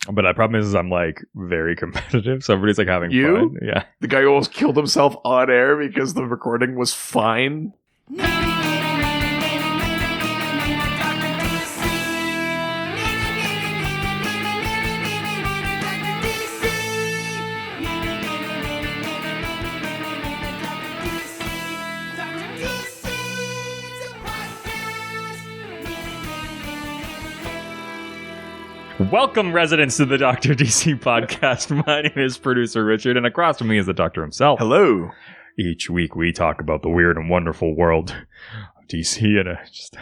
But the problem is I'm like very competitive, so everybody's like having fun. Yeah. The guy who almost killed himself on air because the recording was fine. Welcome, residents, to the Dr. DC podcast. My name is producer Richard, and across from me is the doctor himself. Hello. Each week we talk about the weird and wonderful world of DC and just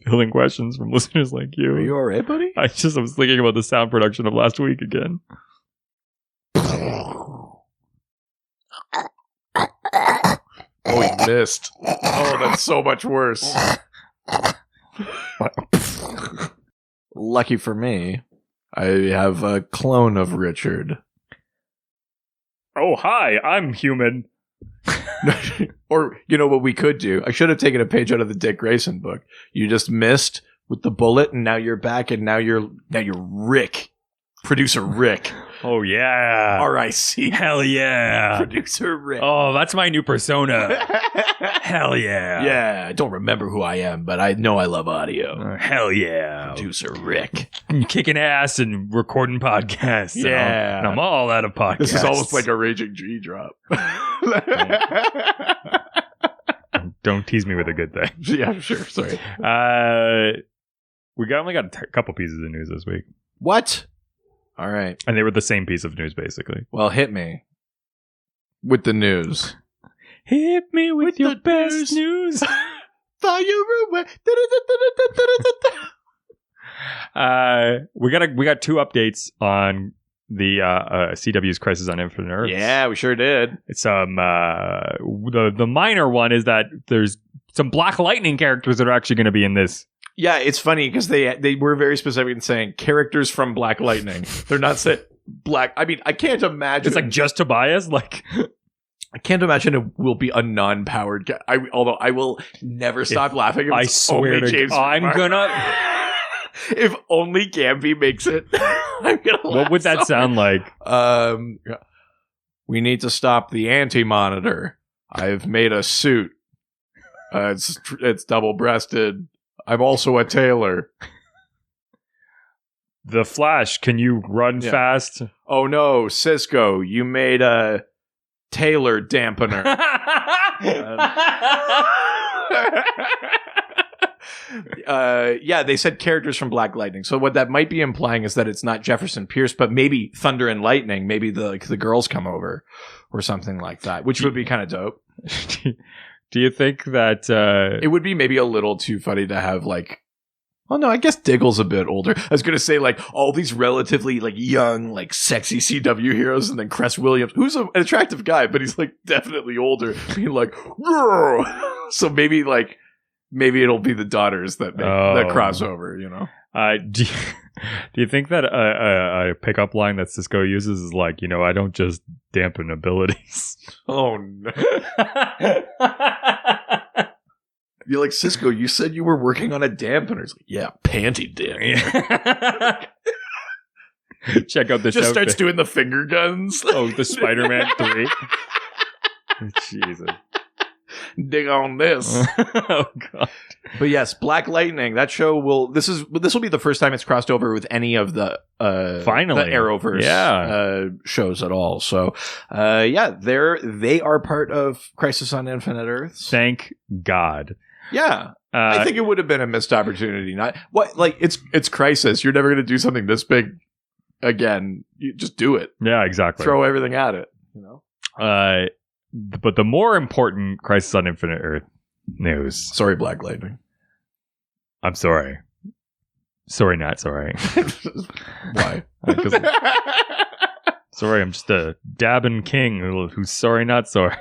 fielding questions from listeners like you. Are you alright, buddy? I was thinking about the sound production of last week again. Oh, he missed. Oh, that's so much worse. Lucky for me, I have a clone of Richard. Oh, hi, I'm human. Or, you know what we could do? I should have taken a page out of the Dick Grayson book. You just missed with the bullet, and now you're back, and now you're Rick. Producer Rick. Oh, yeah. R.I.C. Hell yeah. Producer Rick. Oh, that's my new persona. Hell yeah. Yeah, I don't remember who I am, but I know I love audio. Hell yeah. Producer Rick. Kicking ass and recording podcasts. Yeah. And I'm all out of podcasts. This is almost like a Raging G drop. Don't tease me with a good thing. Yeah, sure. Sorry. We only got a couple pieces of news this week. What? All right. And they were the same piece of news, basically. Well, hit me with the news. Hit me with your best news. Fire away. We got two updates on the CW's Crisis on Infinite Earths. Yeah, we sure did. It's the minor one is that there's some Black Lightning characters that are actually going to be in this. Yeah, it's funny because they were very specific in saying characters from Black Lightning. They're not saying Black. I mean, I can't imagine. It's like just Tobias. Like, I can't imagine it will be a non-powered guy. Although I will never stop laughing. If I swear to God, I'm gonna. If only Gamby makes it, I'm gonna. What would that sound like? We need to stop the anti-monitor. I've made a suit. It's double-breasted. I'm also a tailor. The Flash, can you run fast? Oh no, Cisco, you made a tailor dampener. Yeah, they said characters from Black Lightning. So what that might be implying is that it's not Jefferson Pierce, but maybe Thunder and Lightning. Maybe the girls come over or something like that, which would be kind of dope. Do you think that it would be maybe a little too funny to have like, oh no, I guess Diggle's a bit older. I was going to say like all these relatively like young, like sexy CW heroes, and then Cress Williams, who's an attractive guy, but he's like definitely older, being like, Grr! So maybe it'll be the daughters that make that crossover, you know? Do you think that a pickup line that Cisco uses is like, you know, I don't just dampen abilities? Oh no. You're like, Cisco, you said you were working on a dampener. It's like, yeah, panty dampener. Check out this. Just starts doing the finger guns. Oh, the Spider-Man 3. Jesus. Dig on this. Oh god. But yes, Black Lightning. That show will. This will be the first time it's crossed over with any of the finally the Arrowverse shows at all. So they are part of Crisis on Infinite Earths. Thank God. Yeah. I think it would have been a missed opportunity. Not what like it's Crisis. You're never going to do something this big again. You just do it. Yeah, exactly. Throw everything at it. You know. But the more important Crisis on Infinite Earth news. Sorry, Black Lightning. I'm sorry. Sorry, not sorry. Why? Sorry, I'm just a dabbing king who's sorry, not sorry.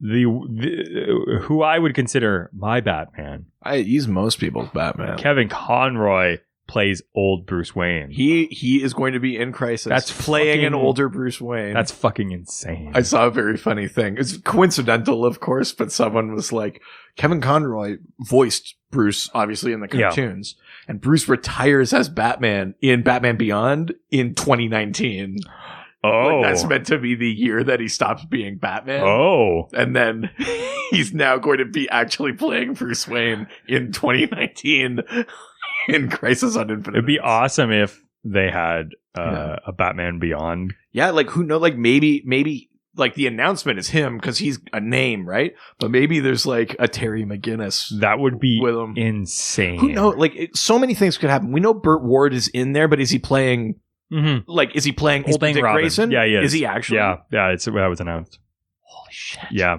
Who I would consider my Batman. He's most people's Batman. Kevin Conroy plays old Bruce Wayne. He is going to be in Crisis. That's playing fucking- an older Bruce Wayne. That's fucking insane. I saw a very funny thing. It's coincidental, of course, but someone was like, Kevin Conroy voiced Bruce, obviously, in the cartoons. And Bruce retires as Batman in Batman Beyond in 2019. Oh. Like, that's meant to be the year that he stops being Batman. Oh. And then he's now going to be actually playing Bruce Wayne in 2019 in Crisis on Infinite It'd be Earths. awesome if they had a Batman Beyond. Yeah, like who knows? Like maybe like the announcement is him because he's a name, right? But maybe there's like a Terry McGinnis. That would be with him. insane. Who knows? Like so many things could happen. We know Burt Ward is in there, but is he playing? Mm-hmm. Like, is he playing He's old playing Dick Robin. Grayson? Yeah, he is. Is he actually? Yeah. That was announced. Holy shit. Yeah.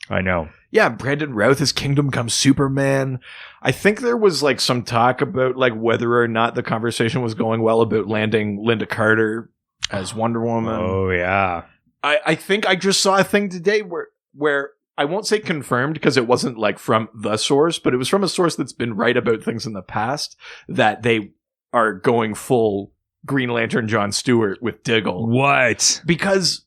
I know. Yeah, Brandon Routh is Kingdom Come Superman. I think there was like some talk about like whether or not the conversation was going well about landing Linda Carter as Wonder Woman. Oh yeah. I think I just saw a thing today where I won't say confirmed because it wasn't like from the source, but it was from a source that's been right about things in the past that they are going full Green Lantern John Stewart with Diggle. What? Because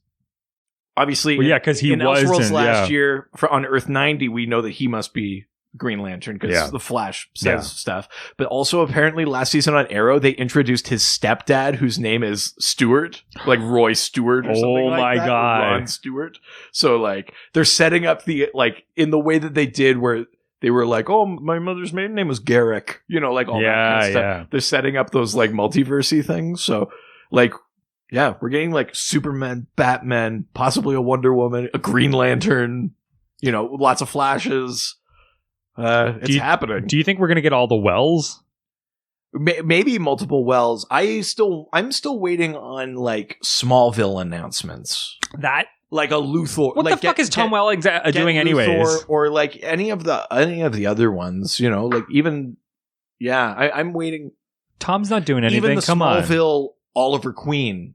obviously, Well, yeah, because he in was Elseworlds in, last year on Earth 90, we know that he must be Green Lantern because the Flash says stuff. But also, apparently, last season on Arrow, they introduced his stepdad, whose name is Stewart, like Roy Stewart or something like my that. God. Ron Stewart. So, like, they're setting up the, like, in the way that they did where they were like, oh, my mother's maiden name was Garrick. You know, like all that kind of stuff. Yeah. They're setting up those, like, multiversey things. So, like, yeah, we're getting like Superman, Batman, possibly a Wonder Woman, a Green Lantern, you know, lots of flashes. It's happening. Do you think we're gonna get all the Wells? Maybe multiple Wells. I'm still waiting on like Smallville announcements. That Like a Luthor. what like, the fuck is Tom Welling doing anyways? Luthor, or like any of the other ones, you know, like even I'm waiting. Tom's not doing anything. Even the Come on. Smallville Oliver Queen,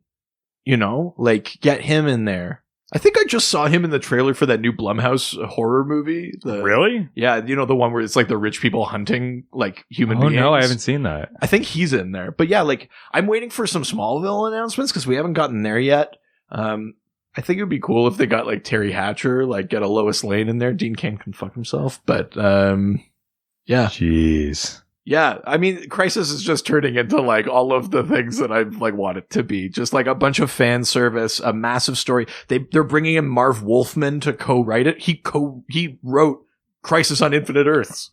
you know, like get him in there. I think I just saw him in the trailer for that new Blumhouse horror movie. Really? Yeah, you know, the one where it's like the rich people hunting like human beings. Oh no, I haven't seen that. I think he's in there. But yeah, like I'm waiting for some Smallville announcements because we haven't gotten there yet. I think it would be cool if they got like Terry Hatcher, like get a Lois Lane in there. Dean Cain can fuck himself. But yeah. Jeez. Yeah, I mean, Crisis is just turning into like all of the things that I like want it to be. Just like a bunch of fan service, a massive story. They're bringing in Marv Wolfman to co-write it. He wrote Crisis on Infinite Earths.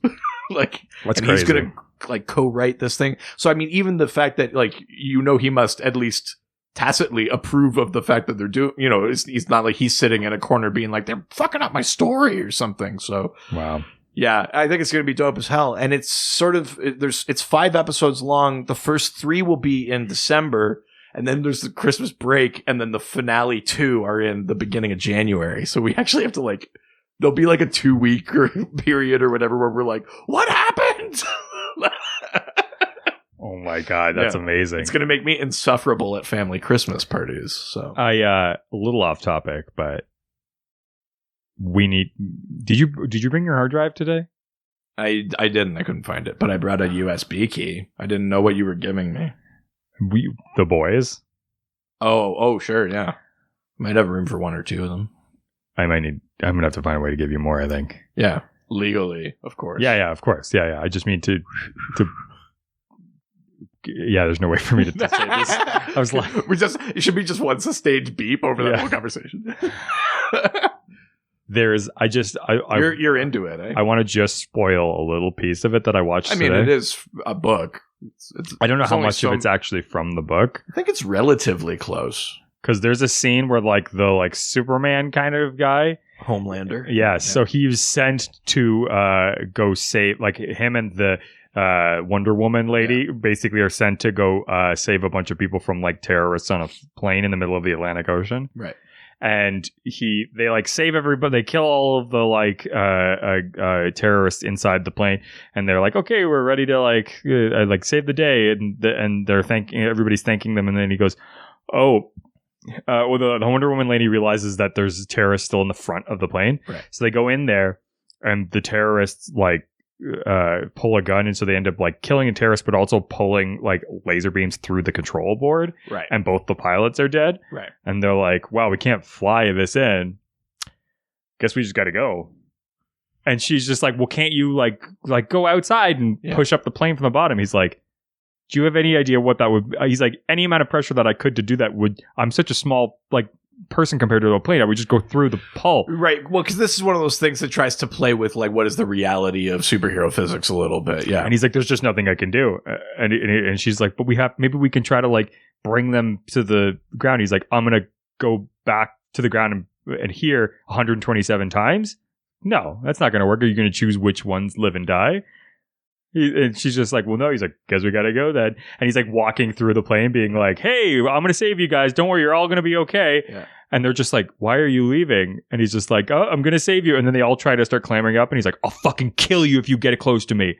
Like, That's and crazy. he's gonna like co-write this thing. So I mean, even the fact that like he must at least tacitly approve of the fact that they're doing. You know, it's not like he's sitting in a corner being like they're fucking up my story or something. So Wow. yeah, I think it's going to be dope as hell. And it's sort of, it's 5 episodes long. The first 3 will be in December. And then there's the Christmas break. And then the finale 2 are in the beginning of January. So we actually have to like, there'll be like a 2-week period or whatever where we're like, what happened? Oh my god, that's amazing. It's going to make me insufferable at family Christmas parties. So A little off topic, but did you bring your hard drive today? I didn't. I couldn't find it. But I brought a USB key. I didn't know what you were giving me. The boys? Oh, sure, yeah. Might have room for 1 or 2 of them. I'm gonna have to find a way to give you more, I think. Yeah. Legally, of course. Yeah, of course. Yeah. I just mean to yeah, there's no way for me to say this. I was like it should be just one sustained beep over that Yeah. whole conversation. You're into it, eh? I want to just spoil a little piece of it that I watched today. It is a book. I don't know how only much of it's actually from the book. I think it's relatively close. Because there's a scene where like the Superman kind of guy, Homelander. yeah. So he was sent to go save, like him and the Wonder Woman lady basically are sent to go save a bunch of people from like terrorists on a plane in the middle of the Atlantic Ocean. Right. And they like save everybody. They kill all of the terrorists inside the plane, and they're like, "Okay, we're ready to like save the day." And they're everybody's thanking them, and then he goes, "Oh." Well, the Wonder Woman lady realizes that there's terrorists still in the front of the plane. Right. So they go in there, and the terrorists like pull a gun, and so they end up like killing a terrorist, but also pulling like laser beams through the control board. Right. And both the pilots are dead. Right. And they're like, "Wow, we can't fly this in. Guess we just got to go." And she's just like, "Well, can't you like go outside and push up the plane from the bottom?" He's like, "Do you have any idea what that would?" He's like, "Any amount of pressure that I could to do that would. I'm such a small like person compared to a plane. I would just go through the hull." Right. Well, because this is one of those things that tries to play with like what is the reality of superhero physics a little bit. Yeah. And he's like, "There's just nothing I can do." And she's like, "But maybe we can try to like bring them to the ground." He's like, "I'm gonna go back to the ground and here 127 times." No, that's not going to work. Are you going to choose which ones live and die? And she's just like, "Well, no." He's like, "Guess we got to go then." And he's like walking through the plane being like, "Hey, I'm going to save you guys. Don't worry. You're all going to be okay." Yeah. And they're just like, "Why are you leaving?" And he's just like, "Oh, I'm going to save you." And then they all try to start clambering up. And he's like, "I'll fucking kill you if you get close to me."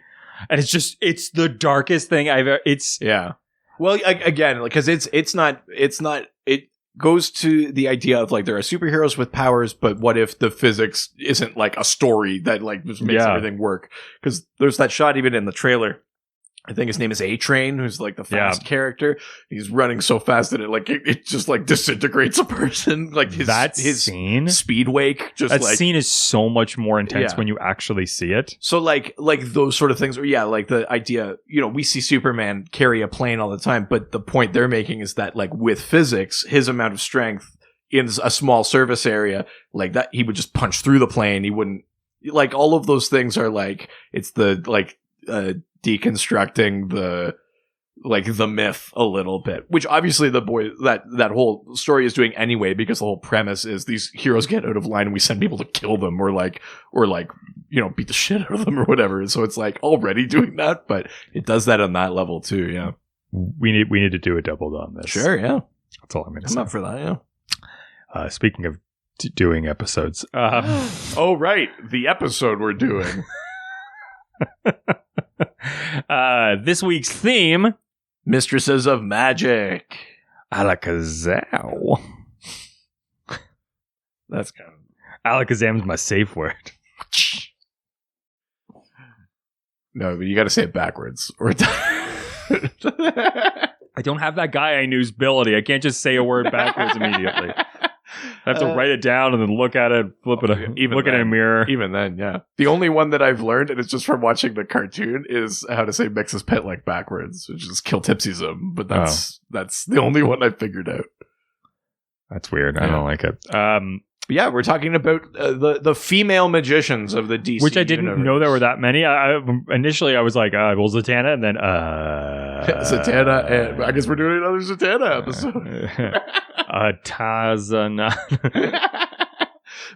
And it's the darkest thing I've ever, yeah. Well, again, because it goes to the idea of like there are superheroes with powers, but what if the physics isn't like a story that like just makes everything work? Because there's that shot even in the trailer. I think his name is A-Train, who's like the fast character. He's running so fast that it just like disintegrates a person. Like his scene, speed wake, just that like scene is so much more intense when you actually see it. So like those sort of things, or like the idea, we see Superman carry a plane all the time, but the point they're making is that like with physics, his amount of strength in a small surface area, like that, he would just punch through the plane. He wouldn't like all of those things are like it's the like deconstructing the myth a little bit, which obviously that whole story is doing anyway, because the whole premise is these heroes get out of line and we send people to kill them or beat the shit out of them or whatever. And so it's like already doing that, but it does that on that level too. Yeah. We need to do a double on this. Sure. Yeah. That's all I'm going to say. I'm up for that. Yeah. Speaking of doing episodes. Oh, right. The episode we're doing. This week's theme: Mistresses of Magic. Alakazam. That's kind of Alakazam's my safe word. No, but you got to say it backwards. Or I don't have that guy I knew's ability. I can't just say a word backwards immediately. I have to write it down and then look at it, flip it, look at it in a mirror. Even then, yeah. The only one that I've learned, and it's just from watching the cartoon, is how to say Mix's pet like backwards, which is kill Tipsyism. But that's the only one I figured out. That's weird. I don't like it. But yeah, we're talking about the female magicians of the DC which I didn't universe. know there were that many. Initially, I was like, well, Zatanna, and then Zatanna, and I guess we're doing another Zatanna episode. Tazana.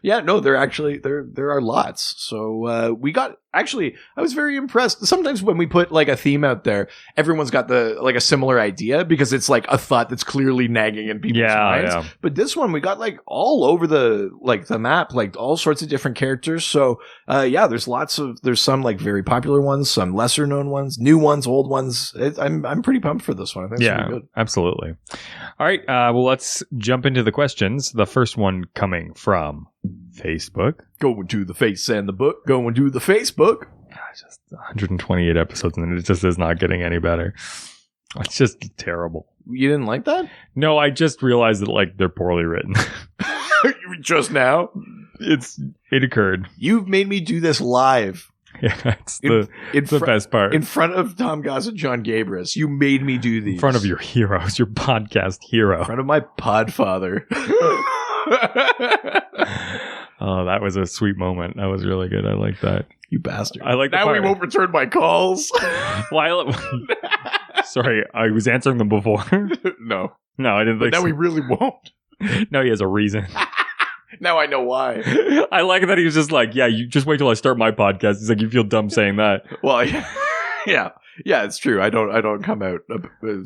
Yeah, no, there are lots. So we got, actually, I was very impressed. Sometimes when we put like a theme out there, everyone's got a similar idea because it's like a thought that's clearly nagging in people's minds. Yeah. But this one, we got like all over the map, like all sorts of different characters. So there's some like very popular ones, some lesser known ones, new ones, old ones. I'm pretty pumped for this one. I think it's pretty good. Absolutely. All right. Well, let's jump into the questions. The first one coming from Facebook. Going to the face and the book. Going to the Facebook. Just 128 episodes and it just is not getting any better. It's just terrible. You didn't like that? No, I just realized that like they're poorly written. Just now? It occurred. You've made me do this live. Yeah, it's the best part. In front of Tom Goss and John Gabris. You made me do these. In front of your heroes, your podcast hero. In front of my podfather. Oh, that was a sweet moment. That was really good. I like that. You bastard. I like that. Now we won't return my calls. Sorry, I was answering them before. No, I didn't think so. Now we really won't. No, he has a reason. Now I know why. I like that he was just like, yeah, you just wait till I start my podcast. He's like, you feel dumb saying that. Well, yeah, it's true. I don't come out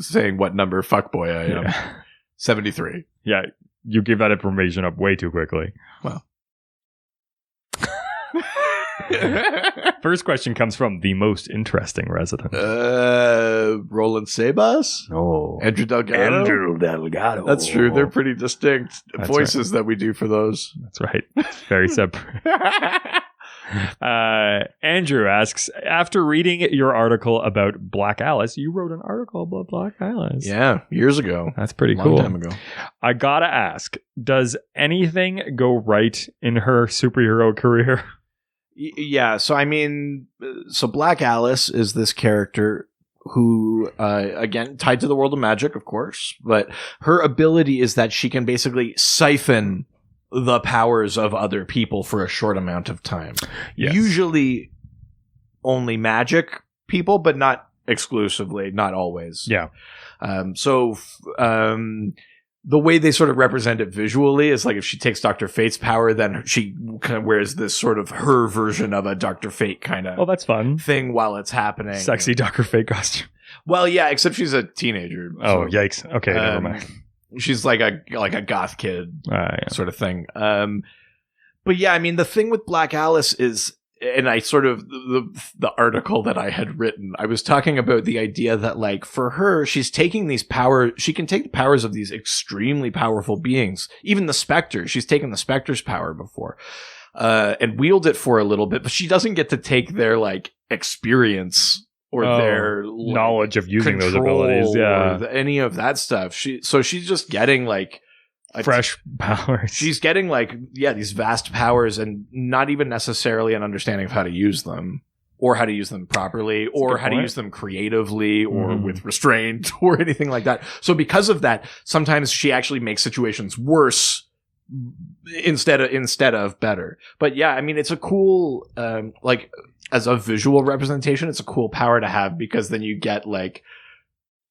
saying what number fuckboy I am. Yeah. 73. Yeah, you give that information up way too quickly. Well. First question comes from the most interesting resident. Roland Sebas? No. Andrew Delgado. That's true. They're pretty distinct voices that we do for those. That's right. It's very separate. Andrew asks, after reading your article about Black Alice, you wrote an article about Black Alice. Yeah, years ago. That's pretty Long cool. time ago. I gotta ask, does anything go right in her superhero career? Yeah, so I mean, Black Alice is this character who, again, tied to the world of magic, of course, but her ability is that she can basically siphon the powers of other people for a short amount of time. Yes. Usually only magic people, but not exclusively, not always. Yeah. The way they sort of represent it visually is like if she takes Dr. Fate's power, then she kind of wears this sort of her version of a Dr. Fate kind of that's fun. thing while it's happening. Sexy Dr. Fate costume. Well, yeah, except she's a teenager. Oh, yikes. Okay, never mind. She's like a goth kid Yeah. sort of thing. But yeah, I mean, the thing with Black Alice is, and I sort of, the article that I had written, I was talking about the idea that, like, for her, she's taking these powers, she can take the powers of these extremely powerful beings. Even the Spectre, she's taken the Spectre's power before, and wield it for a little bit, but she doesn't get to take their, like, experience or their knowledge of using those abilities, any of that stuff. She's just getting like fresh powers. She's getting like these vast powers, and not even necessarily an understanding of how to use them, or how to use them properly, or how to use them creatively, or with restraint, or anything like that. So because of that, sometimes she actually makes situations worse instead of better. But yeah, I mean, it's a cool like, as a visual representation, it's a cool power to have, because then you get like,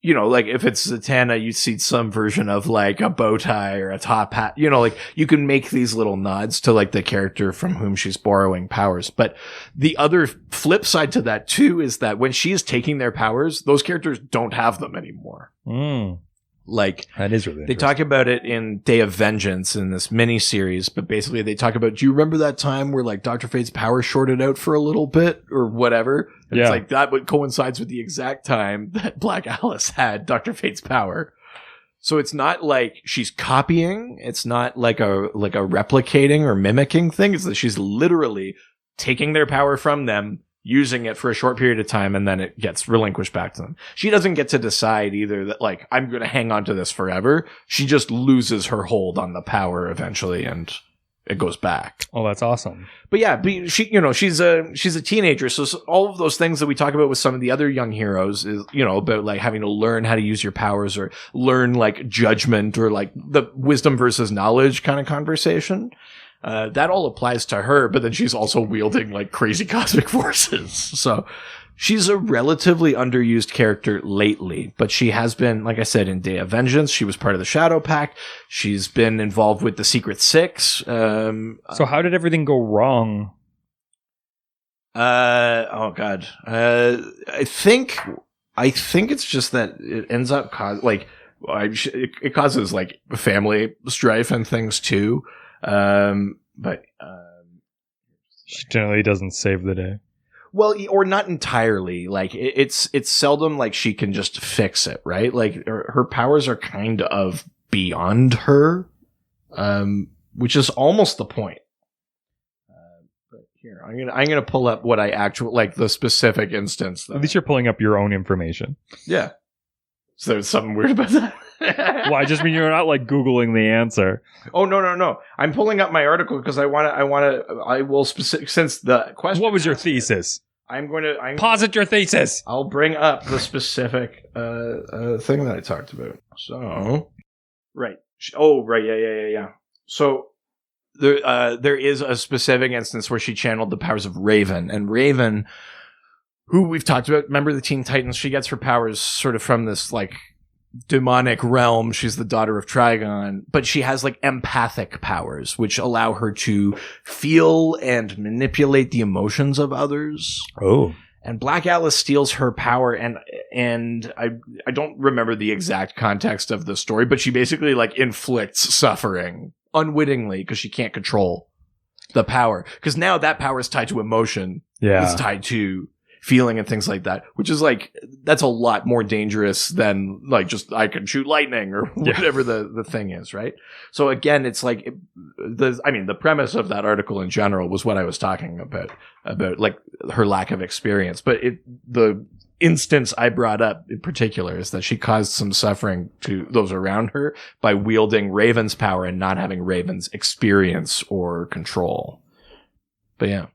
you know, like if it's Zatanna, you see some version of like a bow tie or a top hat, you know, like you can make these little nods to like the character from whom she's borrowing powers. But the other flip side to that too is that when she's taking their powers, those characters don't have them anymore. Like, that is really they talk about it in Day of Vengeance in this mini series, but basically they talk about, do you remember that time where like Dr. Fate's power shorted out for a little bit or whatever? And it's like that coincides with the exact time that Black Alice had Dr. Fate's power. So it's not like she's copying. It's not like a replicating or mimicking thing. It's that she's literally taking their power from them, using it for a short period of time, and then it gets relinquished back to them. She doesn't get to decide either that, like, I'm going to hang on to this forever. She just loses her hold on the power eventually, and it goes back. Oh, that's awesome. But yeah, she, you know, she's a teenager. So all of those things that we talk about with some of the other young heroes is, you know, about like having to learn how to use your powers, or learn like judgment, or like the wisdom versus knowledge kind of conversation. That all applies to her, but then she's also wielding like crazy cosmic forces. So she's a relatively underused character lately, but she has been, like I said, in Day of Vengeance. She was part of the Shadow Pact. She's been involved with the Secret Six. So how did everything go wrong? Oh God. I think it's just that it ends up it causes like family strife and things too. But she generally doesn't save the day. Well, or not entirely. Like it's seldom like she can just fix it, right? Like her powers are kind of beyond her, which is almost the point. But here, I'm gonna pull up what I actually like, the specific instance. At least you're pulling up your own information. Yeah. So there's something weird about that. Well, I just mean you're not like Googling the answer. Oh, no. I'm pulling up my article because I will specific, since the question. What was your thesis? Posit your thesis. I'll bring up the specific thing that I talked about. So, right. Oh, right. Yeah. So there is a specific instance where she channeled the powers of Raven, and Raven, who we've talked about, remember the Teen Titans, she gets her powers sort of from this like demonic realm. She's the daughter of Trigon, but she has like empathic powers, which allow her to feel and manipulate the emotions of others. Oh. And Black Alice steals her power, and I don't remember the exact context of the story, but she basically like inflicts suffering unwittingly because she can't control the power. Because now that power is tied to emotion. Yeah. It's tied to feeling and things like that, which is like, that's a lot more dangerous than like just I can shoot lightning or whatever the thing is, right? So again, it's like the premise of that article in general was what I was talking about like her lack of experience, but the instance I brought up in particular is that she caused some suffering to those around her by wielding Raven's power and not having Raven's experience or control. But yeah,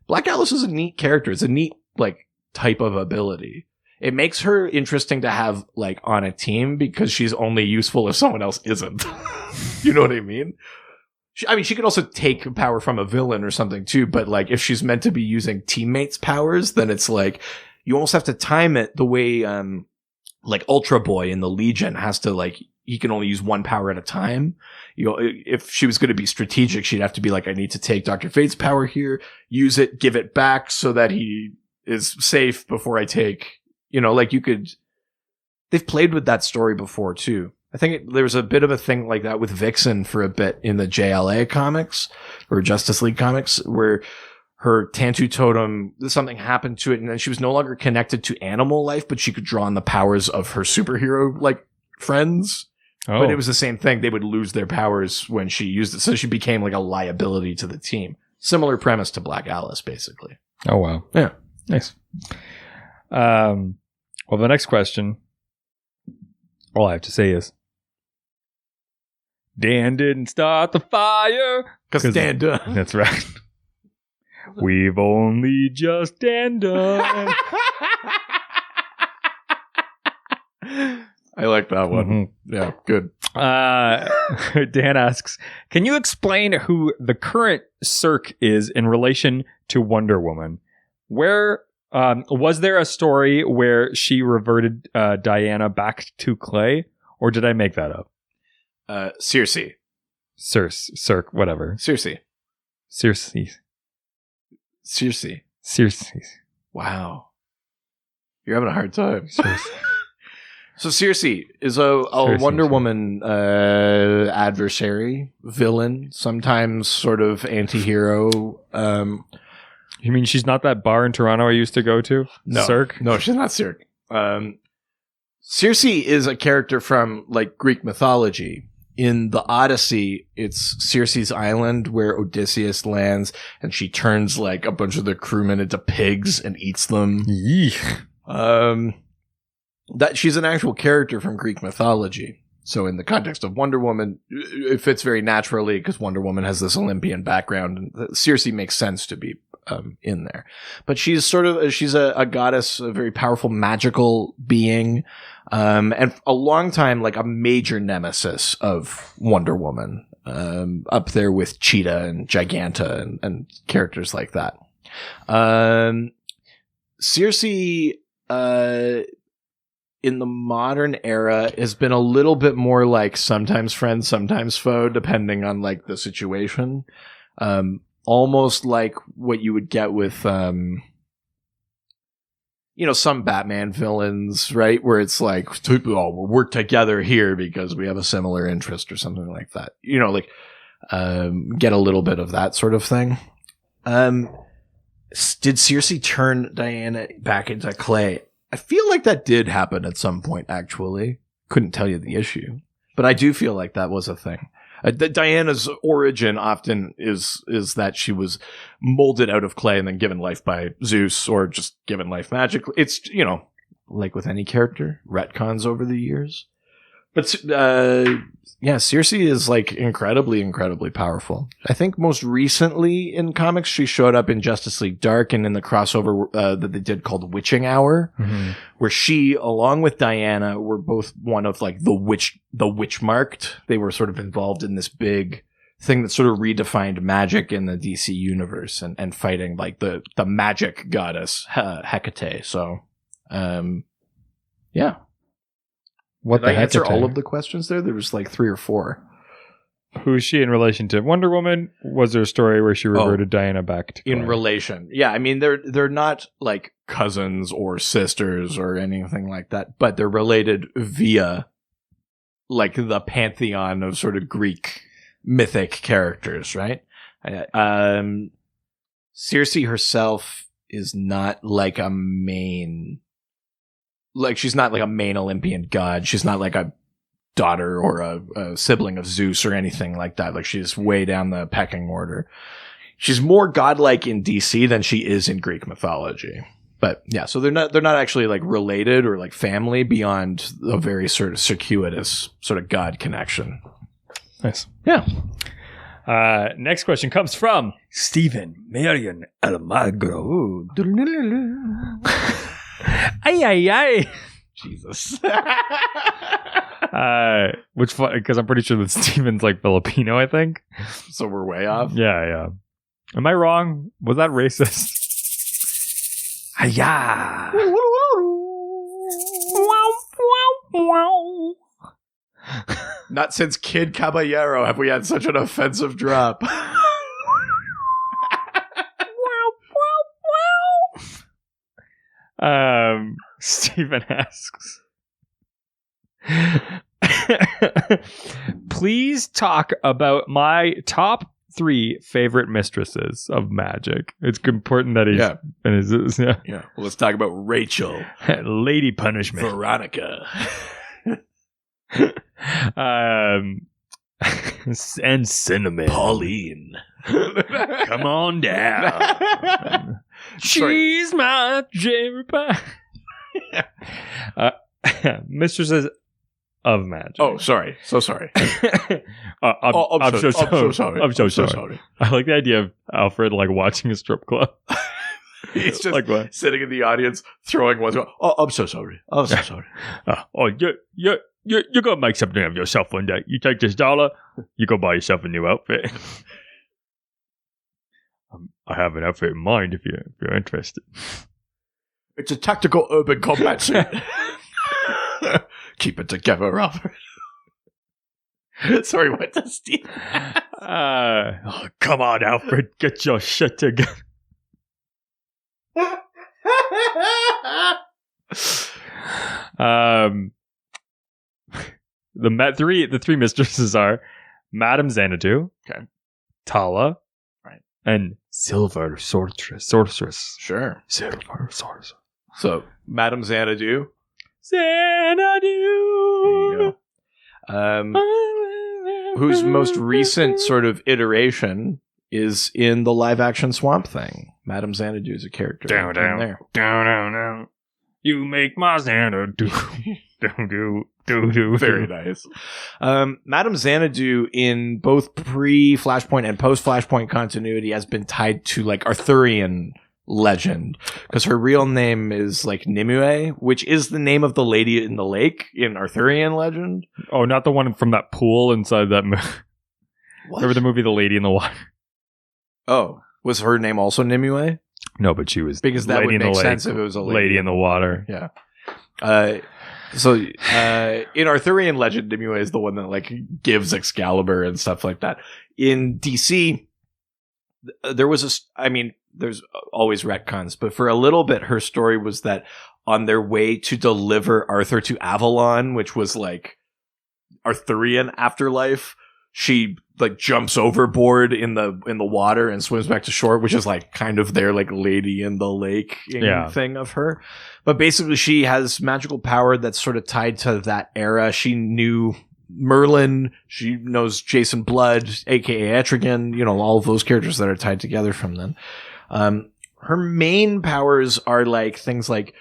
Black Alice is a neat character. It's a neat like type of ability. It makes her interesting to have like on a team because she's only useful if someone else isn't. You know what I mean? She could also take power from a villain or something too, but like if she's meant to be using teammates' powers, then it's like you almost have to time it the way like Ultra Boy in the Legion has to like, he can only use one power at a time. You know, if she was going to be strategic, she'd have to be like, I need to take Dr. Fate's power here, use it, give it back so that he is safe before I take, you know, like they've played with that story before too. I think there was a bit of a thing like that with Vixen for a bit in the JLA comics or Justice League comics where her Tantu totem, something happened to it and then she was no longer connected to animal life, but she could draw on the powers of her superhero like friends. Oh. But it was the same thing. They would lose their powers when she used it. So she became like a liability to the team. Similar premise to Black Alice, basically. Oh, wow. Yeah. Nice. Well, the next question, all I have to say is, Dan didn't start the fire. Because Dan done. That's right. We've only just done. I like that one. Mm-hmm. Yeah, good. Dan asks, can you explain who the current Cirque is in relation to Wonder Woman? Where was there a story where she reverted Diana back to clay, or did I make that up? Circe. Cirque, whatever. Circe. Wow. You're having a hard time. So Circe is a Wonder Woman adversary, villain, sometimes sort of anti-hero. You mean she's not that bar in Toronto I used to go to? No. Cirque? No, she's not Cirque. Circe is a character from like Greek mythology. In the Odyssey, it's Circe's island where Odysseus lands and she turns like a bunch of the crewmen into pigs and eats them. That she's an actual character from Greek mythology. So in the context of Wonder Woman, it fits very naturally because Wonder Woman has this Olympian background and Circe makes sense to be in there. But she's she's a goddess, a very powerful magical being. And a long time, like a major nemesis of Wonder Woman, up there with Cheetah and Giganta and characters like that. Circe, in the modern era has been a little bit more like sometimes friend, sometimes foe, depending on like the situation. Almost like what you would get with, some Batman villains, right? Where it's like, we'll work together here because we have a similar interest or something like that. Get a little bit of that sort of thing. Did Circe turn Diana back into clay? I feel like that did happen at some point, actually. Couldn't tell you the issue. But I do feel like that was a thing. Diana's origin often is that she was molded out of clay and then given life by Zeus or just given life magically. It's, like with any character, retcons over the years. But, Circe is like incredibly, incredibly powerful. I think most recently in comics, she showed up in Justice League Dark and in the crossover that they did called Witching Hour, where she, along with Diana, were both one of like the witch marked. They were sort of involved in this big thing that sort of redefined magic in the DC universe and fighting like the magic goddess Hecate. So, yeah. What Did I answer all of the questions there? There was like 3 or 4. Who is she in relation to? Wonder Woman? Was there a story where she reverted Diana back to clay? In relation? Yeah, I mean they're not like cousins or sisters or anything like that, but they're related via like the pantheon of sort of Greek mythic characters, right? Circe herself is not like a main, like she's not like a main Olympian god. She's not like a daughter or a sibling of Zeus or anything like that. Like she's way down the pecking order. She's more godlike in DC than she is in Greek mythology. But yeah, so they're not actually like related or like family beyond a very sort of circuitous sort of god connection. Nice. Yeah. Next question comes from Stephen Marion Almagro. Ooh. Ay, ay, ay. Jesus. Which, because I'm pretty sure that Stephen's like Filipino, I think. So we're way off. Yeah. Am I wrong? Was that racist? Hiya. Not since Kid Caballero have we had such an offensive drop. Stephen asks, please talk about my top 3 favorite mistresses of magic. It's important that he's yeah. Yeah. Well, let's talk about Rachel, Lady Punishment, Veronica, and Cinnamon, Pauline. Come on down. She's my cherry pie. Mistresses of magic. Oh, sorry. So sorry. I'm so sorry. I'm so sorry. I like the idea of Alfred like watching a strip club. He's just like what? Sitting in the audience, throwing ones. Oh, I'm so sorry. I'm so sorry. You're gonna make something of yourself one day. You take this $1, you go buy yourself a new outfit. I have an outfit in mind if you're interested. It's a tactical urban combat suit. Keep it together, Robert. Sorry, what does Steve? Come on, Alfred, get your shit together. The three mistresses are Madame Xanadu, okay, Tala, right, and Silver Sorceress. Sure, Silver Sorceress. So Madame Xanadu. Xanadu. There you go. Whose most recent sort of iteration is in the live action Swamp Thing. Madame Xanadu is a character. Down. You make my Xanadu do. Very nice. Madame Xanadu in both pre-Flashpoint and post-Flashpoint continuity has been tied to like Arthurian legend because her real name is like Nimue, which is the name of the lady in the lake in Arthurian legend. Oh, not the one from that pool inside that movie. Remember the movie The Lady in the Water? Oh, was her name also Nimue? No, but she was because that would make sense if it was a lady in the water. Yeah. So in Arthurian legend, Nimue is the one that like gives Excalibur and stuff like that. In DC, there was there's always retcons, but for a little bit, her story was that on their way to deliver Arthur to Avalon, which was like Arthurian afterlife, she like jumps overboard in the water and swims back to shore, which is like kind of their like lady in the lake thing of her. But basically she has magical power that's sort of tied to that era. She knew Merlin, she knows Jason Blood, aka Etrigan, all of those characters that are tied together from then. Her main powers are like things like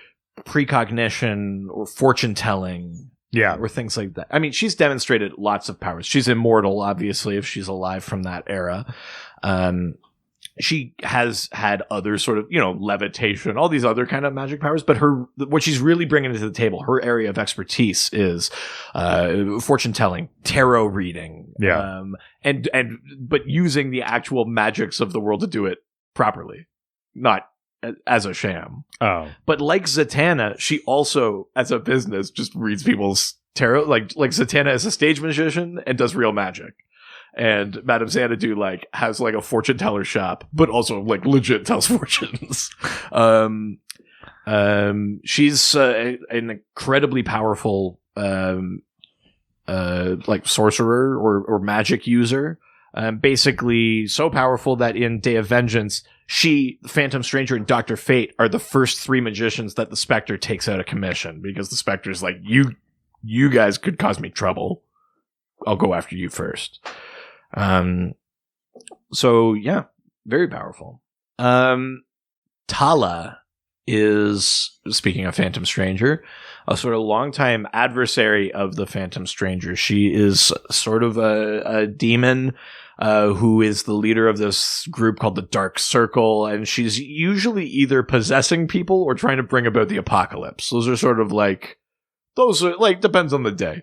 precognition or fortune telling. Yeah. Or things like that. I mean, she's demonstrated lots of powers. She's immortal, obviously, if she's alive from that era. She has had other sort of, levitation, all these other kind of magic powers. But what she's really bringing to the table, her area of expertise is fortune telling, tarot reading. Yeah. But using the actual magics of the world to do it properly, not as a sham. Oh. But like Zatanna, she also, as a business, just reads people's tarot. Like Zatanna is a stage magician and does real magic. And Madame Xanadu, has, a fortune teller shop, but also, legit tells fortunes. She's an incredibly powerful, sorcerer or magic user. Basically so powerful that in Day of Vengeance, she, Phantom Stranger, and Dr. Fate are the first 3 magicians that the Spectre takes out of commission, because the Spectre's like, you guys could cause me trouble. I'll go after you first. So yeah, very powerful. Tala is, speaking of Phantom Stranger, a sort of longtime adversary of the Phantom Stranger. She is sort of a demon who is the leader of this group called the Dark Circle, and she's usually either possessing people or trying to bring about the apocalypse. Those are depends on the day.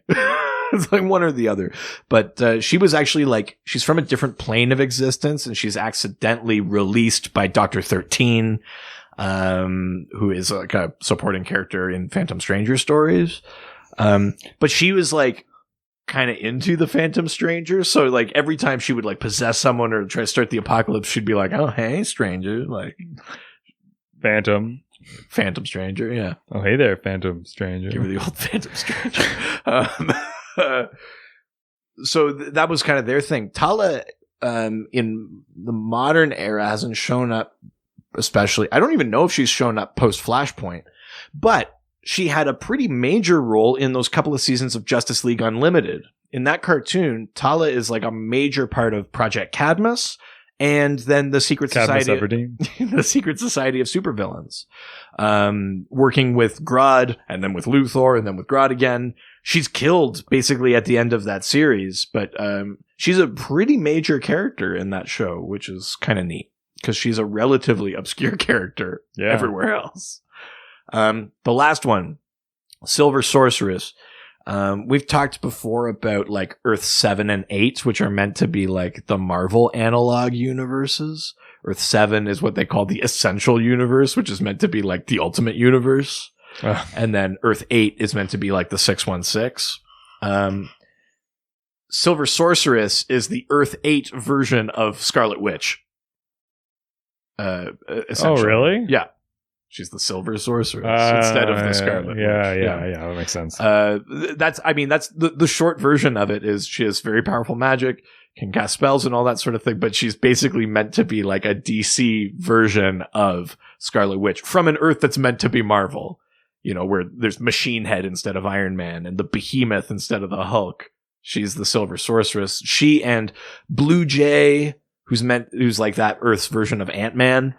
It's like one or the other. But she was actually she's from a different plane of existence, and she's accidentally released by Dr. 13, who is like a supporting character in Phantom Stranger stories. But she was kind of into the Phantom Stranger, so every time she would possess someone or try to start the apocalypse, she'd be like, "Oh, hey, stranger!" Phantom Stranger, yeah. Oh, hey there, Phantom Stranger. Give her the old Phantom Stranger. So that was kind of their thing. Tala, in the modern era, hasn't shown up, especially. I don't even know if she's shown up post Flashpoint, but she had a pretty major role in those couple of seasons of Justice League Unlimited. In that cartoon, Tala is a major part of Project Cadmus, and then the Secret Society of Supervillains, working with Grodd, and then with Luthor, and then with Grodd again. She's killed basically at the end of that series, but she's a pretty major character in that show, which is kind of neat because she's a relatively obscure character everywhere else. The last one, Silver Sorceress. We've talked before about Earth 7 and 8, which are meant to be the Marvel analog universes. Earth 7 is what they call the Essential Universe, which is meant to be the Ultimate Universe. And then Earth 8 is meant to be the 616. Silver Sorceress is the Earth 8 version of Scarlet Witch. Oh, really? Yeah. She's the Silver Sorceress instead of the Scarlet Witch. Yeah, that makes sense. That's the short version of it is she has very powerful magic, can cast spells and all that sort of thing, but she's basically meant to be a DC version of Scarlet Witch from an Earth that's meant to be Marvel, where there's Machine Head instead of Iron Man and the Behemoth instead of the Hulk. She's the Silver Sorceress. She and Blue Jay, who's that Earth's version of Ant-Man,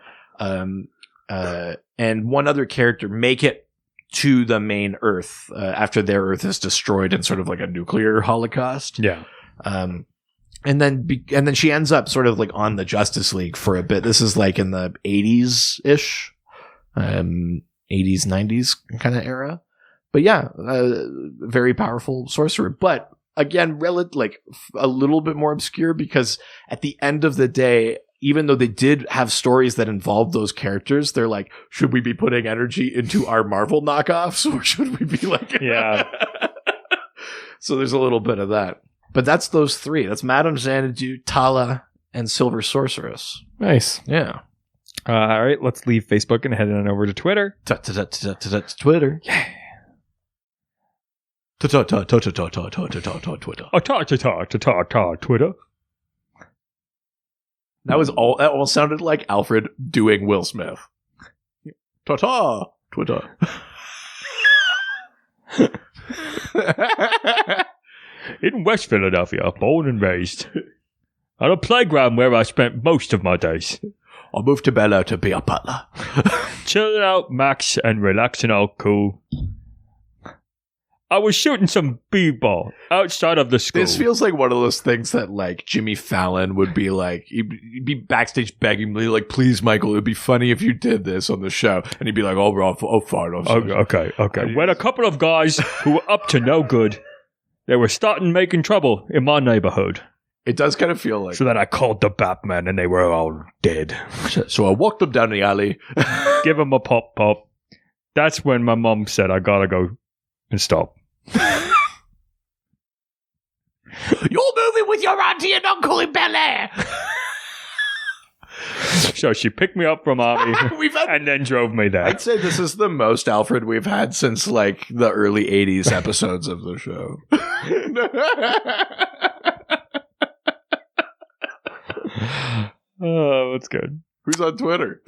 and one other character make it to the main Earth after their Earth is destroyed in sort of a nuclear holocaust. Yeah. And then she ends up sort of on the Justice League for a bit. This is in the 80s ish, 80s, 90s kind of era. But yeah, very powerful sorcerer. But again, a little bit more obscure because at the end of the day, even though they did have stories that involved those characters, they're should we be putting energy into our Marvel knockoffs, or should we be yeah. So there's a little bit of that. But that's those 3. That's Madame Xanadu, Tala, and Silver Sorceress. Nice. Yeah. All right, let's leave Facebook and head on over to Twitter. Twitter. Yeah. Twitter. That all sounded like Alfred doing Will Smith. Ta-ta, Twitter. In West Philadelphia, born and raised. On a playground where I spent most of my days. I moved to Bel Air to be a butler. Chilling out, max, and relaxing all cool. I was shooting some b-ball outside of the school. This feels like one of those things that Jimmy Fallon would be he'd be backstage begging me please, Michael, it'd be funny if you did this on the show. And he'd be like, oh, fine. Okay. When a couple of guys who were up to no good, they were starting making trouble in my neighborhood. It does kind of feel like... So then I called the Batman and they were all dead. So I walked them down the alley. Give them a pop. That's when my mom said, I gotta go and stop. You're moving with your auntie and uncle in Bel Air. So she picked me up from army and then drove me there. I'd say this is the most Alfred we've had since the early 80s episodes of the show. Oh, that's good. Who's on Twitter?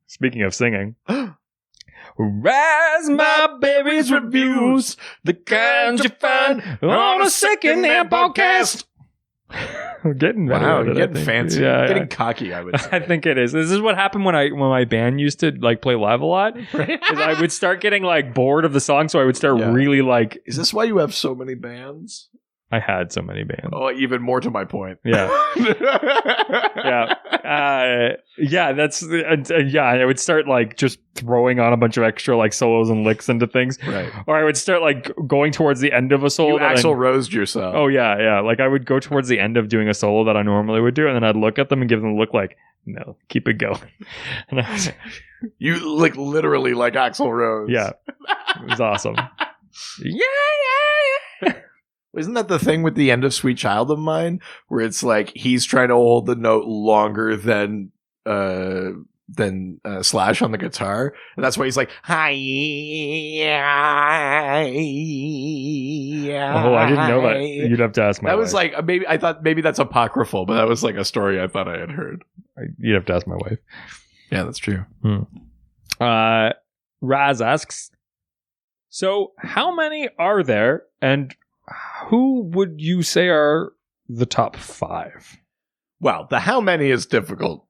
Speaking of singing. Rise my baby's reviews, the kind you find on a second-hand podcast. We're getting better. Wow, at it, you're getting fancy. Yeah, Getting cocky, I would say. I think it is. This is what happened when my band used to like play live a lot. Right? Is I would start getting like bored of the song, so I would start really like. Is this why you have so many bands? I had so many bands. Oh, even more to my point. Yeah. That's I would start like just throwing on a bunch of extra like solos and licks into things, Right. Or I would start like going towards the end of a solo. You Axl Rosed yourself. Oh yeah. Like I would go towards the end of doing a solo that I normally would do, and then I'd look at them and give them a look like, no, keep it going. And I was, you like literally like Axl Rose. yeah, it was awesome. Yeah. Isn't that the thing with the end of Sweet Child of Mine, where it's like he's trying to hold the note longer than Slash on the guitar, and that's why he's like, hi. Oh, I didn't know that. You'd have to ask my That wife. was like I thought maybe that's apocryphal, but that was like a story I thought I had heard. You'd have to ask my wife. Yeah, that's true. Raz asks, so how many are there, and who would you say are the top 5? Well, the how many is difficult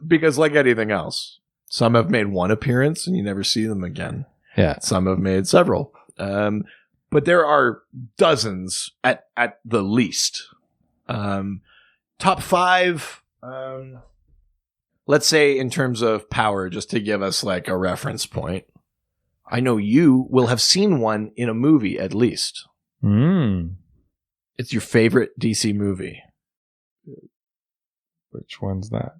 because, like anything else, some have made one appearance and you never see them again. Yeah. Some have made several. But there are dozens at the least. Top 5, let's say in terms of power, just to give us like a reference point. I know you will have seen one in a movie at least. It's your favorite DC movie. Which one's that?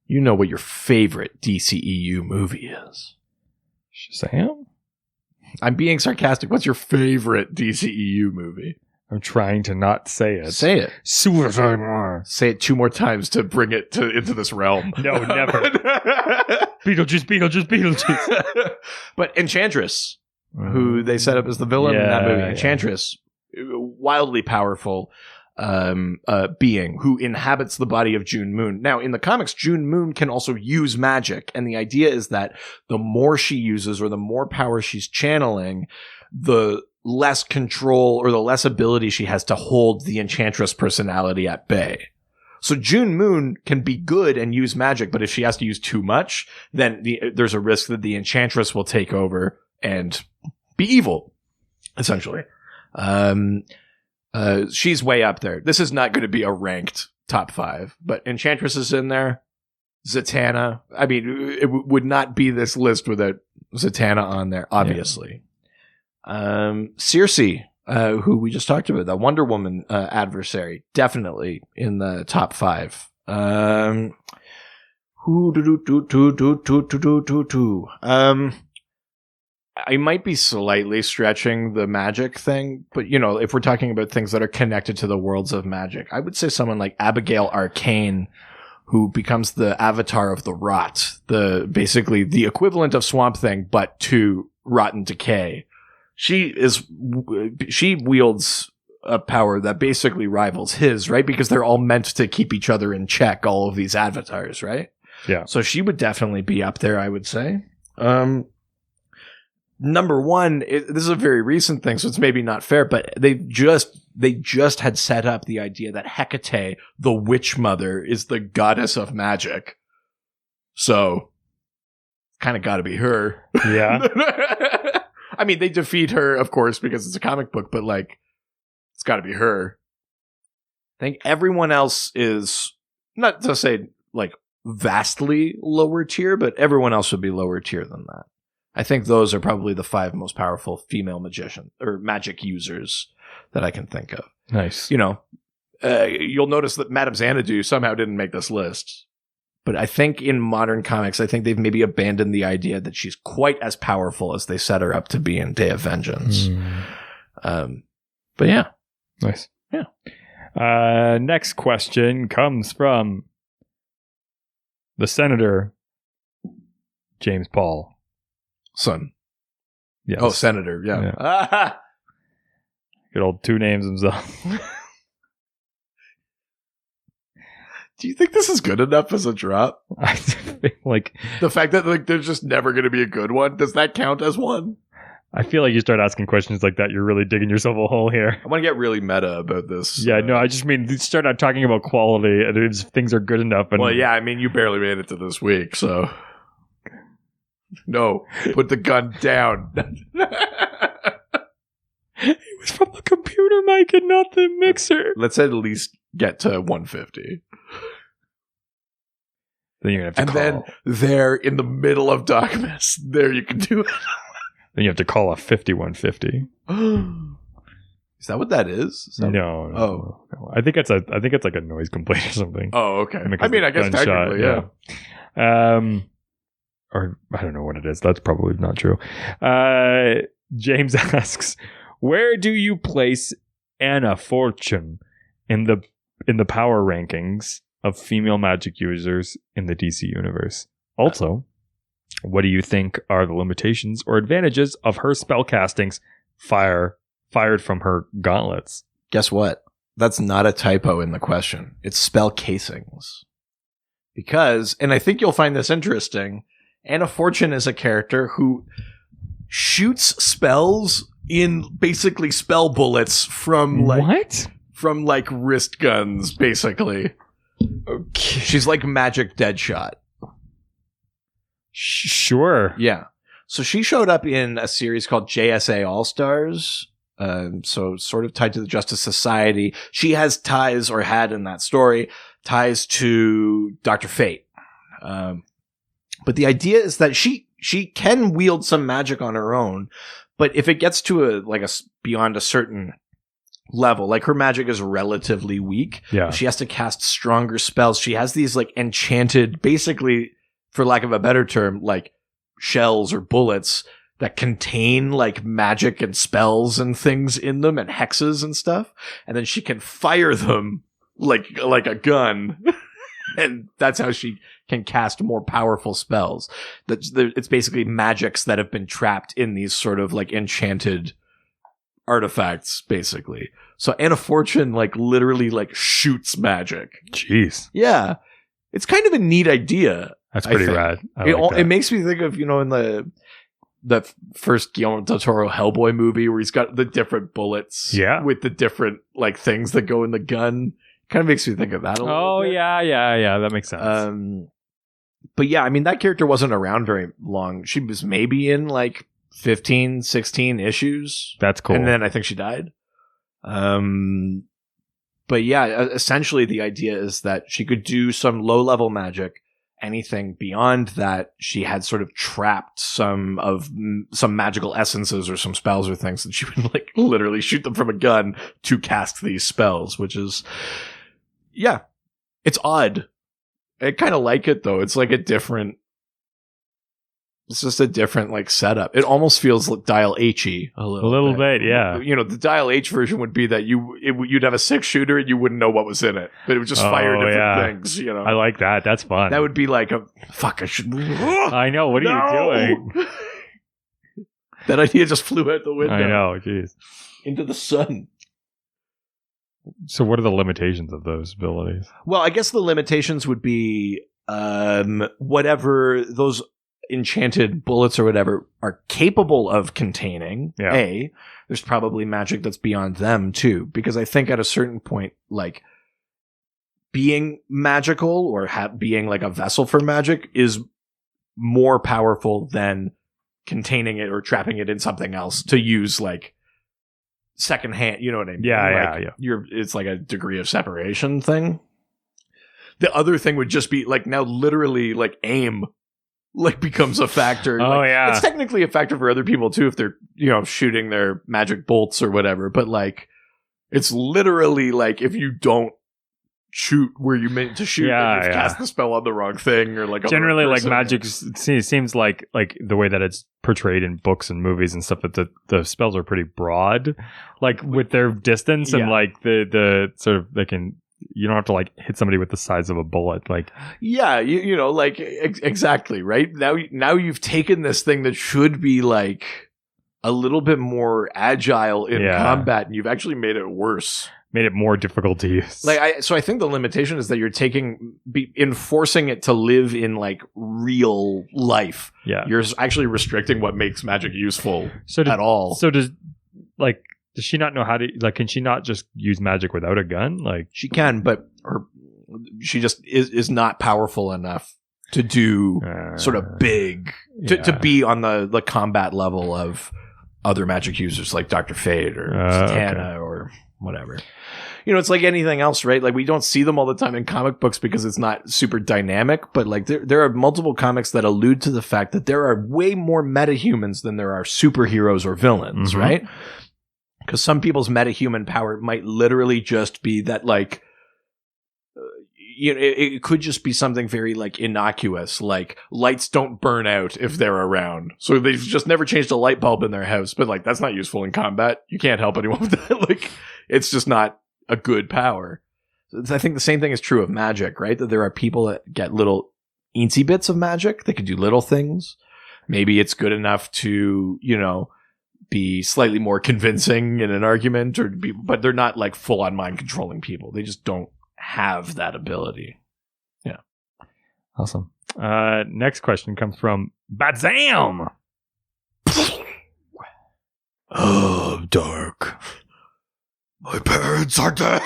You know what your favorite DCEU movie is. Shazam? I'm being sarcastic. What's your favorite DCEU movie? I'm trying to not say it. Say it. Suicide War. Say it 2 more times to bring it into this realm. No, never. Beetlejuice. But Enchantress, who they set up as the villain in that movie. Enchantress, wildly powerful being who inhabits the body of June Moon. Now, in the comics, June Moon can also use magic, and the idea is that the more she uses or the more power she's channeling, the less control or the less ability she has to hold the Enchantress personality at bay. So June Moon can be good and use magic, but if she has to use too much, then there's a risk that the Enchantress will take over and be evil, essentially. She's way up there. This is not going to be a ranked top 5, but Enchantress is in there. Zatanna. I mean, it would not be this list without Zatanna on there, obviously. Circe, who we just talked about, the Wonder Woman adversary, definitely in the top 5. I might be slightly stretching the magic thing, but if we're talking about things that are connected to the worlds of magic, I would say someone like Abigail Arcane, who becomes the avatar of the Rot, basically the equivalent of Swamp Thing, but to Rotten Decay. She wields a power that basically rivals his, right? Because they're all meant to keep each other in check, all of these avatars, right? Yeah. So she would definitely be up there, I would say. Number 1, this is a very recent thing, so it's maybe not fair, but they just had set up the idea that Hecate, the witch mother, is the goddess of magic. So, kind of got to be her. Yeah. I mean, they defeat her, of course, because it's a comic book, but it's got to be her. I think everyone else is, not to say vastly lower tier, but everyone else would be lower tier than that. I think those are probably the 5 most powerful female magician or magic users that I can think of. Nice. You'll notice that Madame Xanadu somehow didn't make this list. But I think in modern comics, I think they've maybe abandoned the idea that she's quite as powerful as they set her up to be in Day of Vengeance. But yeah. Nice. Yeah. Next question comes from the Senator, James Paul. Son. Yes. Oh, Senator. Yeah. Good old 2 names himself. Do you think this is good enough as a drop? I feel like The fact that like there's just never going to be a good one, does that count as one? I feel like you start asking questions like that, you're really digging yourself a hole here. I want to get really meta about this. Yeah, no, I just mean start out talking about quality and if things are good enough. And Well, yeah, I mean, you barely made it to this week, so. No, put the gun down. It was from the computer mic and not the mixer. Let's at least get to 150. Then you're gonna have to And call. then there in the middle of darkness, there you can do it. Then you have to call a 5150. Is that what that is? Is that- No. Oh. No. I think it's like a noise complaint or something. Oh, okay. Because I mean, the I guess gunshot, technically, yeah. Or I don't know what it is. That's probably not true. James asks, where do you place Anna Fortune in the power rankings of female magic users in the DC universe? Also, what do you think are the limitations or advantages of her spell castings fired from her gauntlets? Guess what? That's not a typo in the question. It's spell casings. Because, and I think you'll find this interesting, Anna Fortune is a character who shoots spells in basically spell bullets from wrist guns, basically. Okay. She's like Magic Deadshot. Sure. Yeah. So she showed up in a series called JSA All-Stars. So sort of tied to the Justice Society. She has ties, or had in that story, ties to Dr. Fate. But the idea is that she can wield some magic on her own, but if it gets to beyond a certain level, like her magic is relatively weak, Yeah. she has to cast stronger spells. She has these like enchanted, basically, for lack of a better term, like shells or bullets that contain like magic and spells and things in them and hexes and stuff. And then she can fire them like a gun. And that's how she can cast more powerful spells. It's basically magics that have been trapped in these sort of like enchanted artifacts, basically. So Anna Fortune like literally like shoots magic. Jeez. Yeah. It's kind of a neat idea. That's pretty think. rad. I like that. It makes me think of, in the first Guillermo del Toro Hellboy movie where he's got the different bullets with the different like things that go in the gun. Kind of makes me think of that a little bit. Yeah. That makes sense. But yeah, I mean, that character wasn't around very long. She was maybe in like 15, 16 issues. That's cool. And then I think she died. But yeah, essentially the idea is that she could do some low-level magic. Anything beyond that, she had sort of trapped some magical essences or some spells or things that she would like literally shoot them from a gun to cast these spells, which is, yeah, it's odd. I kind of like it though. It's like it's just a different like setup. It almost feels like Dial H-y a little bit, yeah. The Dial H version would be that you'd have a 6-shooter and you wouldn't know what was in it, but it would just fire different things. I like that. That's fun. That would be like I should. I know. What are you doing? That idea just flew out the window. I know. Jeez. Into the sun. So, what are the limitations of those abilities? Well, I guess the limitations would be whatever those enchanted bullets or whatever are capable of containing. Yeah. There's probably magic that's beyond them too, because I think at a certain point, like being magical or being like a vessel for magic is more powerful than containing it or trapping it in something else to use like secondhand. You know what I mean? Yeah. It's like a degree of separation thing. The other thing would just be like now literally like aim like becomes a factor. It's technically a factor for other people too if they're shooting their magic bolts or whatever, but like it's literally like if you don't shoot where you meant to shoot and you've cast the spell on the wrong thing or like generally like magic seems like the way that it's portrayed in books and movies and stuff, that the spells are pretty broad, like with their distance and like the sort of they can. You don't have to like hit somebody with the size of a bullet, like exactly right. Now you've taken this thing that should be like a little bit more agile in combat, and you've actually made it worse. made it more difficult to use. So I think the limitation is that you're enforcing it to live in like real life. Yeah. You're actually restricting what makes magic useful at all. So does she not know how to, like, can she not just use magic without a gun? Like, she can, but she just is not powerful enough to do sort of big, to be on the combat level of other magic users like Dr. Fate or Zatanna or whatever. You know, it's like anything else, right? Like, we don't see them all the time in comic books because it's not super dynamic, but like there are multiple comics that allude to the fact that there are way more metahumans than there are superheroes or villains, right? Because some people's metahuman power might literally just be that, like, you know, it could just be something very like innocuous, like lights don't burn out if they're around. So they've just never changed a light bulb in their house, but like that's not useful in combat. You can't help anyone with that. Like, it's just not a good power. I think the same thing is true of magic, right? That there are people that get little eensy bits of magic. They can do little things. Maybe it's good enough to, you know, be slightly more convincing in an argument, but they're not like full on mind controlling people. They just don't have that ability. Yeah. Awesome. Next question comes from Batzam. Oh, dark. My parents are dead.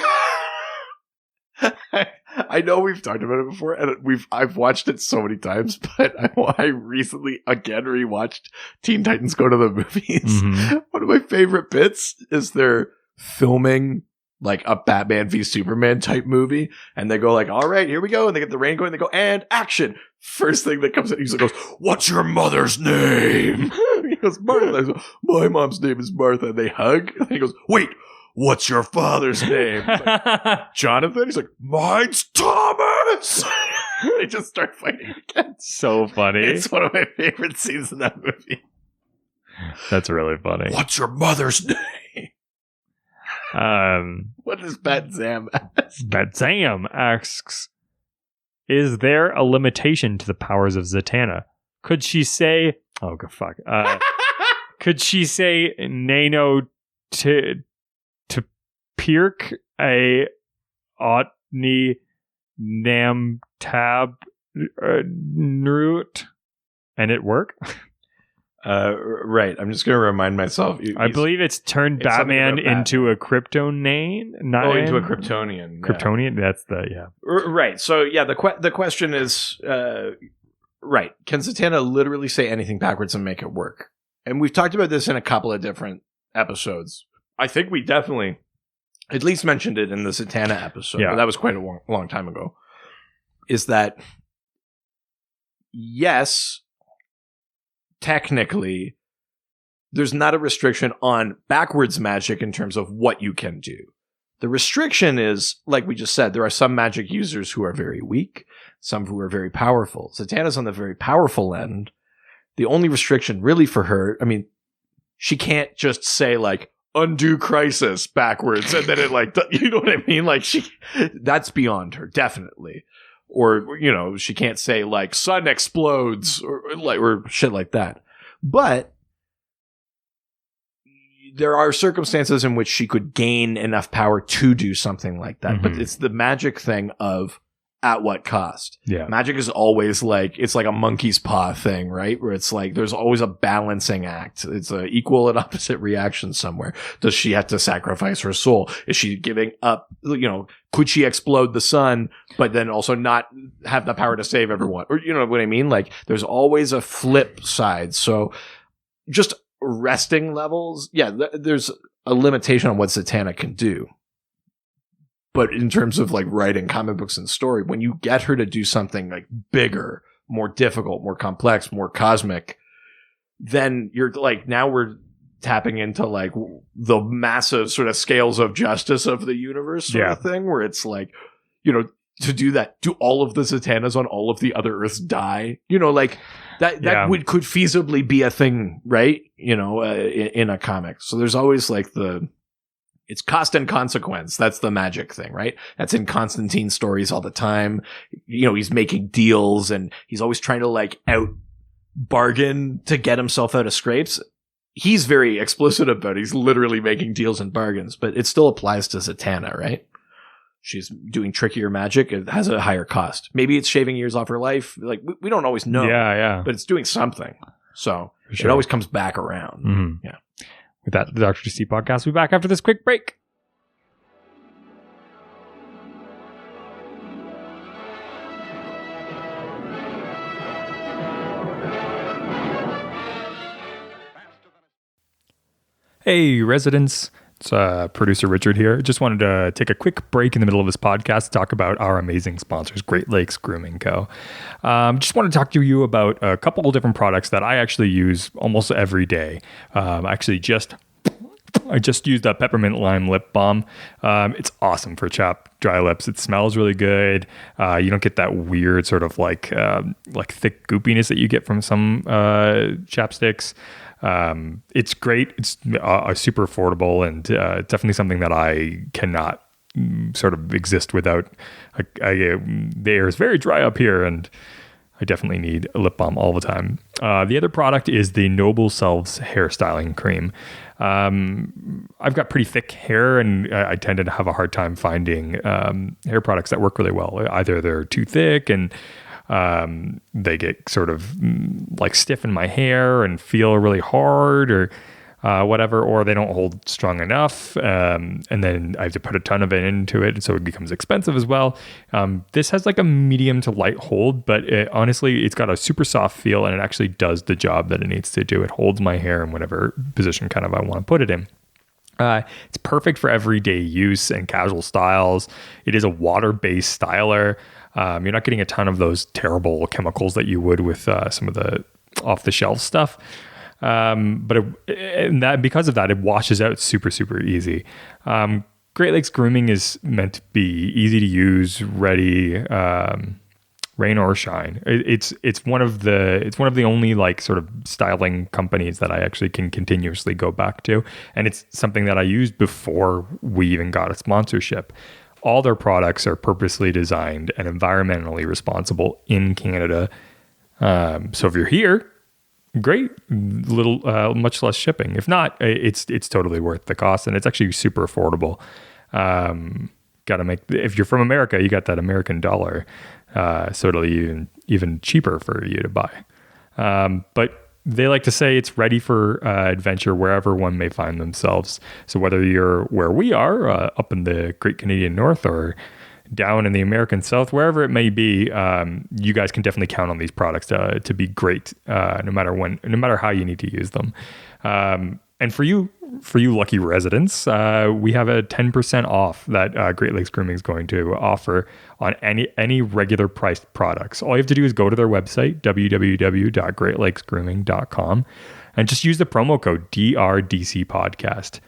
I know we've talked about it before, and I've watched it so many times, but I recently again rewatched Teen Titans Go to the Movies. One of my favorite bits is they're filming like a Batman v Superman type movie, and they go like, all right, here we go, and they get the rain going, they go, and action. First thing that comes in, he goes, what's your mother's name? He goes, Martha. I go, my mom's name is Martha. And they hug, and he goes, wait, what's your father's name? Like, Jonathan. He's like, mine's Thomas. They just start fighting again. So funny. It's one of my favorite scenes in that movie. That's really funny. What's your mother's name? What does Batzam ask? Batzam asks, is there a limitation to the powers of Zatanna? Could she say, oh, good fuck. Could she say Nano to Pirk a Otni Nam Tab Nrut and it work? Right. I'm just going to remind myself. I believe it's turned Batman into a Kryptonian. Into a Kryptonian. Kryptonian? That's Right. So, yeah, the question is, right. Can Zatanna literally say anything backwards and make it work? And we've talked about this in a couple of different episodes. I think we definitely at least mentioned it in the Zatanna episode. Yeah. But that was quite a long time ago. Is that, yes, technically, there's not a restriction on backwards magic in terms of what you can do. The restriction is, like we just said, there are some magic users who are very weak, some who are very powerful. Zatanna's on the very powerful end. The only restriction really for her, I mean, she can't just say like, undo crisis backwards and then it like, you know what I mean? Like that's beyond her, definitely. Or, you know, she can't say like sun explodes or shit like that. But there are circumstances in which she could gain enough power to do something like that. But it's the magic thing of at what cost? Yeah. Magic is always like, it's like a monkey's paw thing, right? Where it's like, there's always a balancing act. It's a equal and opposite reaction somewhere. Does she have to sacrifice her soul? Is she giving up, you know, could she explode the sun, but then also not have the power to save everyone? Or, you know what I mean? Like, there's always a flip side. So just resting levels, yeah, there's a limitation on what Zatanna can do. But in terms of like writing comic books and story, when you get her to do something like bigger, more difficult, more complex, more cosmic, then you're like, now we're tapping into like the massive sort of scales of justice of the universe sort of thing, where it's like, you know, to do that, do all of the Zatannas on all of the other Earths die? You know, like that could feasibly be a thing, right? You know, in a comic. So there's always like it's cost and consequence. That's the magic thing, right? That's in Constantine stories all the time. You know, he's making deals and he's always trying to like out bargain to get himself out of scrapes. he's very explicit about it. He's literally making deals and bargains, but it still applies to Zatanna, right? She's doing trickier magic. It has a higher cost. Maybe it's shaving years off her life. Like, we don't always know. Yeah. But it's doing something. So Sure. it always comes back around. Mm-hmm. Yeah. With that, the Dr. DC podcast will be back after this quick break. Hey, residents. It's producer Richard here. Just wanted to take a quick break in the middle of this podcast to talk about our amazing sponsors, Great Lakes Grooming Co. Just want to talk to you about a couple of different products that I actually use almost every day. I just used a peppermint lime lip balm. It's awesome for chapped dry lips. It smells really good. You don't get that weird sort of like thick goopiness that you get from some chapsticks. It's great. It's super affordable and definitely something that I cannot sort of exist without. The air is very dry up here and I definitely need a lip balm all the time. The other product is the Noble Selves hairstyling cream. I've got pretty thick hair and I tend to have a hard time finding hair products that work really well. Either they're too thick and they get sort of like stiff in my hair and feel really hard or whatever, or they don't hold strong enough. And then I have to put a ton of it into it. So it becomes expensive as well. This has like a medium to light hold, but honestly, it's got a super soft feel and it actually does the job that it needs to do. It holds my hair in whatever position kind of I want to put it in. It's perfect for everyday use and casual styles. It is a water-based styler. You're not getting a ton of those terrible chemicals that you would with some of the off-the-shelf stuff. But because of that, it washes out super, super easy. Great Lakes Grooming is meant to be easy to use, ready, rain or shine. It's one of the only like sort of styling companies that I actually can continuously go back to, and it's something that I used before we even got a sponsorship. All their products are purposely designed and environmentally responsible in Canada. So if you're here, great, much less shipping. If not, it's totally worth the cost, and it's actually super affordable. If you're from America, you got that American dollar, so it'll be even cheaper for you to buy. But they like to say it's ready for adventure wherever one may find themselves. So whether you're where we are, up in the Great Canadian North, or down in the American South, wherever it may be, you guys can definitely count on these products to be great, no matter how you need to use them. And for you lucky residents, we have a 10% off that Great Lakes Grooming is going to offer on any regular priced products. All you have to do is go to their website, www.greatlakesgrooming.com, and just use the promo code DRDCpodcast.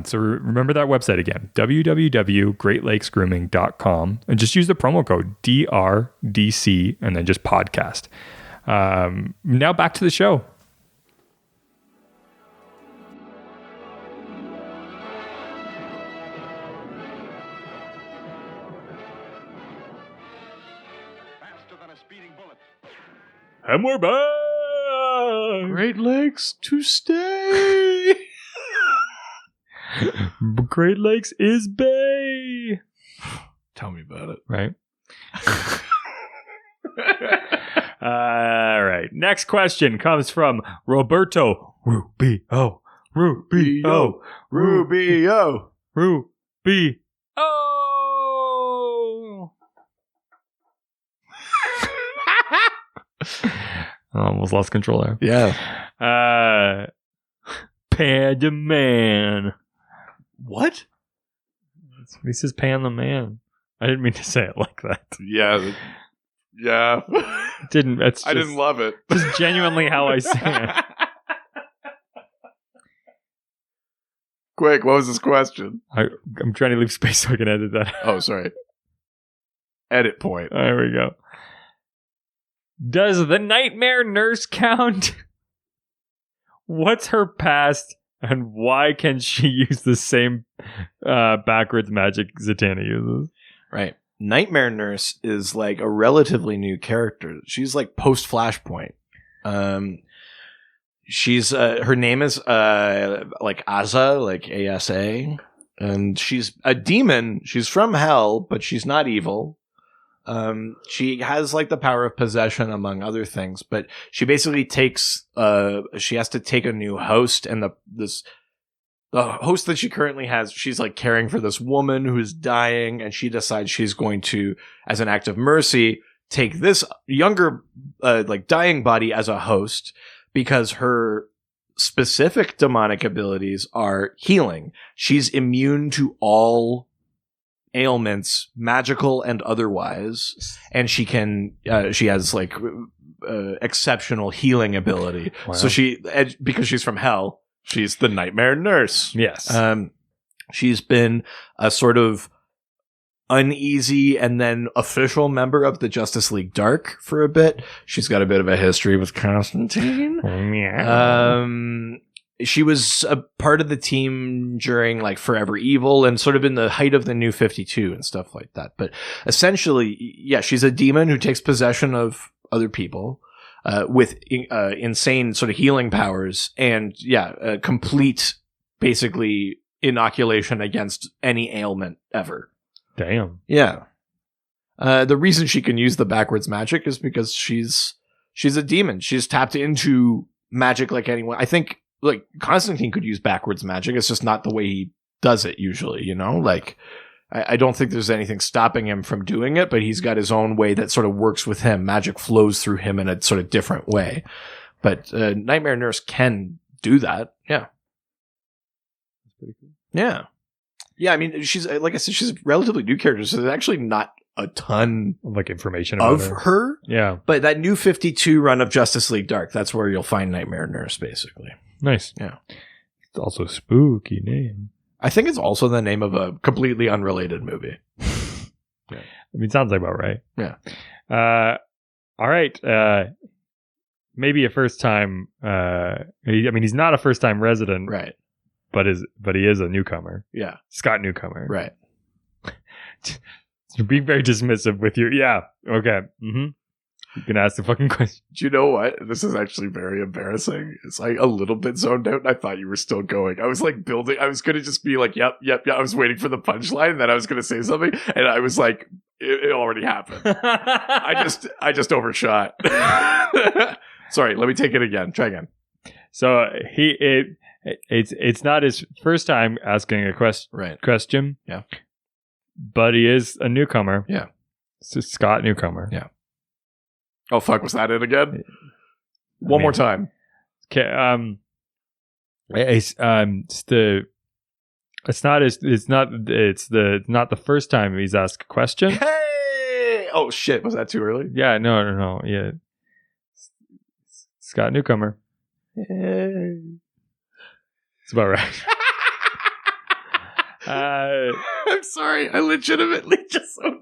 So remember that website again, www.greatlakesgrooming.com, and just use the promo code DRDC and then just podcast. Now back to the show. And we're back. Great Lakes to stay. Great Lakes is bay. Tell me about it. Right. All right. Next question comes from Roberto Rubio. Rubio. Rubio. Rubio. I almost lost control there. Yeah. Panda Man. What? He says Pan the Man. I didn't mean to say it like that. Yeah. Yeah. Didn't. It's just, I didn't love it. Just genuinely how I say it. Quick, what was this question? I'm trying to leave space so I can edit that. Oh, sorry. Edit point. There we go. Does the Nightmare Nurse count? What's her past, and why can she use the same backwards magic Zatanna uses? Right. Nightmare Nurse is like a relatively new character. She's like post Flashpoint. she's her name is like Asa, like ASA, and she's a demon. She's from hell, but she's not evil. She has like the power of possession among other things, but she basically takes she has to take a new host, and the host that she currently has, she's like caring for this woman who's dying, and she decides she's going to, as an act of mercy, take this younger like dying body as a host, because her specific demonic abilities are healing. She's immune to all ailments, magical and otherwise, and she has like exceptional healing ability. Wow. So because she's from hell, she's the nightmare nurse. Yes. She's been a sort of uneasy and then official member of the Justice League Dark for a bit. She's got a bit of a history with Constantine. Yeah. She was a part of the team during like Forever Evil and sort of in the height of the New 52 and stuff like that. But essentially, yeah, she's a demon who takes possession of other people with insane sort of healing powers, and a complete, basically, inoculation against any ailment ever. Damn. Yeah. The reason she can use the backwards magic is because she's a demon. She's tapped into magic like anyone. I think like Constantine could use backwards magic. It's just not the way he does it usually, you know? Like, I don't think there's anything stopping him from doing it, but he's got his own way that sort of works with him. Magic flows through him in a sort of different way. But Nightmare Nurse can do that. Yeah. That's pretty cool. Yeah. Yeah, I mean, she's, like I said, she's a relatively new character, so there's actually not a ton Like information about of her. Yeah. But that New 52 run of Justice League Dark, that's where you'll find Nightmare Nurse, basically. Nice. Yeah. It's also a spooky name. I think it's also the name of a completely unrelated movie. Yeah. I mean, it sounds like about right. Yeah. All right. Maybe a first time. He's not a first time resident, Right. but he is a newcomer. Yeah. Scott Newcomer. Right. You're being very dismissive with your. Yeah. Okay. Mm-hmm. You can ask the fucking question. Do you know what? This is actually very embarrassing. It's like a little bit zoned out, and I thought you were still going. I was like building. I was going to just be like, yep. I was waiting for the punchline, and then I was going to say something, and I was like, it already happened. I just overshot. Sorry, let me take it again. Try again. So it's not his first time asking a question. Yeah. But he is a newcomer. Yeah. So Scott Newcomer. Yeah. Oh fuck! Was that it again? One more time. Okay. It's not the first time he's asked a question. Hey! Oh shit! Was that too early? Yeah. No. Yeah. Scott Newcomer. Hey. It's about right. I'm sorry. I legitimately just so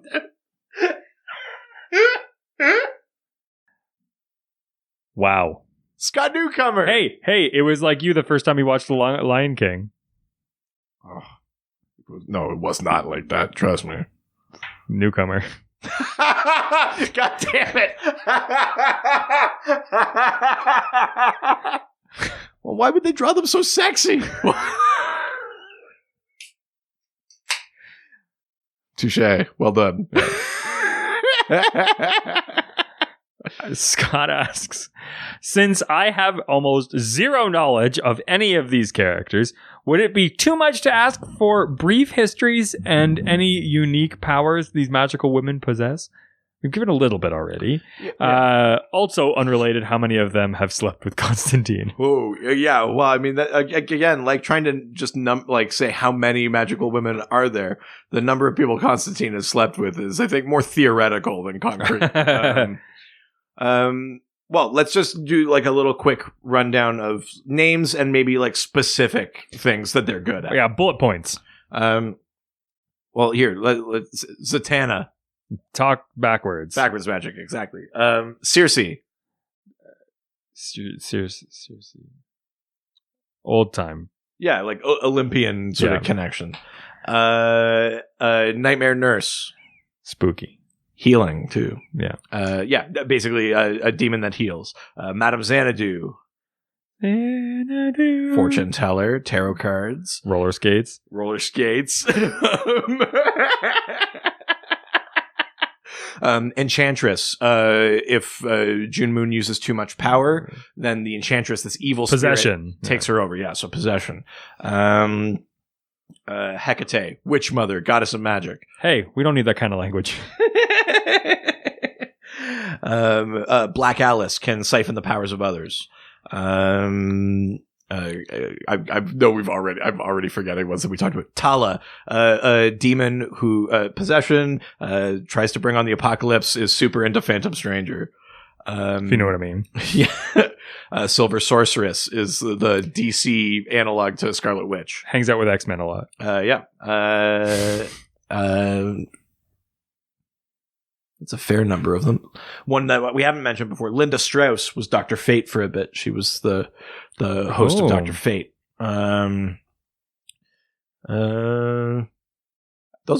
Wow. Scott Newcomer. Hey, it was like you the first time you watched The Lion King. Oh, no, it was not like that. Trust me. Newcomer. God damn it. Well, why would they draw them so sexy? Touche. Well done. Scott asks, since I have almost zero knowledge of any of these characters, would it be too much to ask for brief histories and any unique powers these magical women possess? We've given a little bit already. Yeah. Also unrelated, how many of them have slept with Constantine? Oh, yeah. Well, I mean, that, again, like trying to just say how many magical women are there. The number of people Constantine has slept with is, I think, more theoretical than concrete. Well, let's just do like a little quick rundown of names and maybe like specific things that they're good at. Yeah, bullet points. Well, here, let's Zatanna. Talk backwards. Backwards magic, exactly. Circe. Circe. Old time. Yeah, like Olympian sort of connection. Nightmare Nurse. Spooky. Healing, too. Yeah. Basically a demon that heals. Madame Xanadu. Xanadu. Fortune teller, tarot cards, Roller skates. roller skates. Enchantress. If June Moon uses too much power, then the Enchantress, this evil Possession. spirit, takes her over. Yeah, so possession. Hecate, witch mother, goddess of magic. Hey, we don't need that kind of language. Black Alice can siphon the powers of others. I know I'm already forgetting ones that we talked about. Tala, a demon who possession, tries to bring on the apocalypse, is super into Phantom Stranger. If you know what I mean. Yeah. Silver Sorceress is the DC analog to Scarlet Witch. Hangs out with X-Men a lot. Yeah. It's a fair number of them. One that we haven't mentioned before, Linda Strauss, was Dr. Fate for a bit. She was the host of Dr. Fate. Those are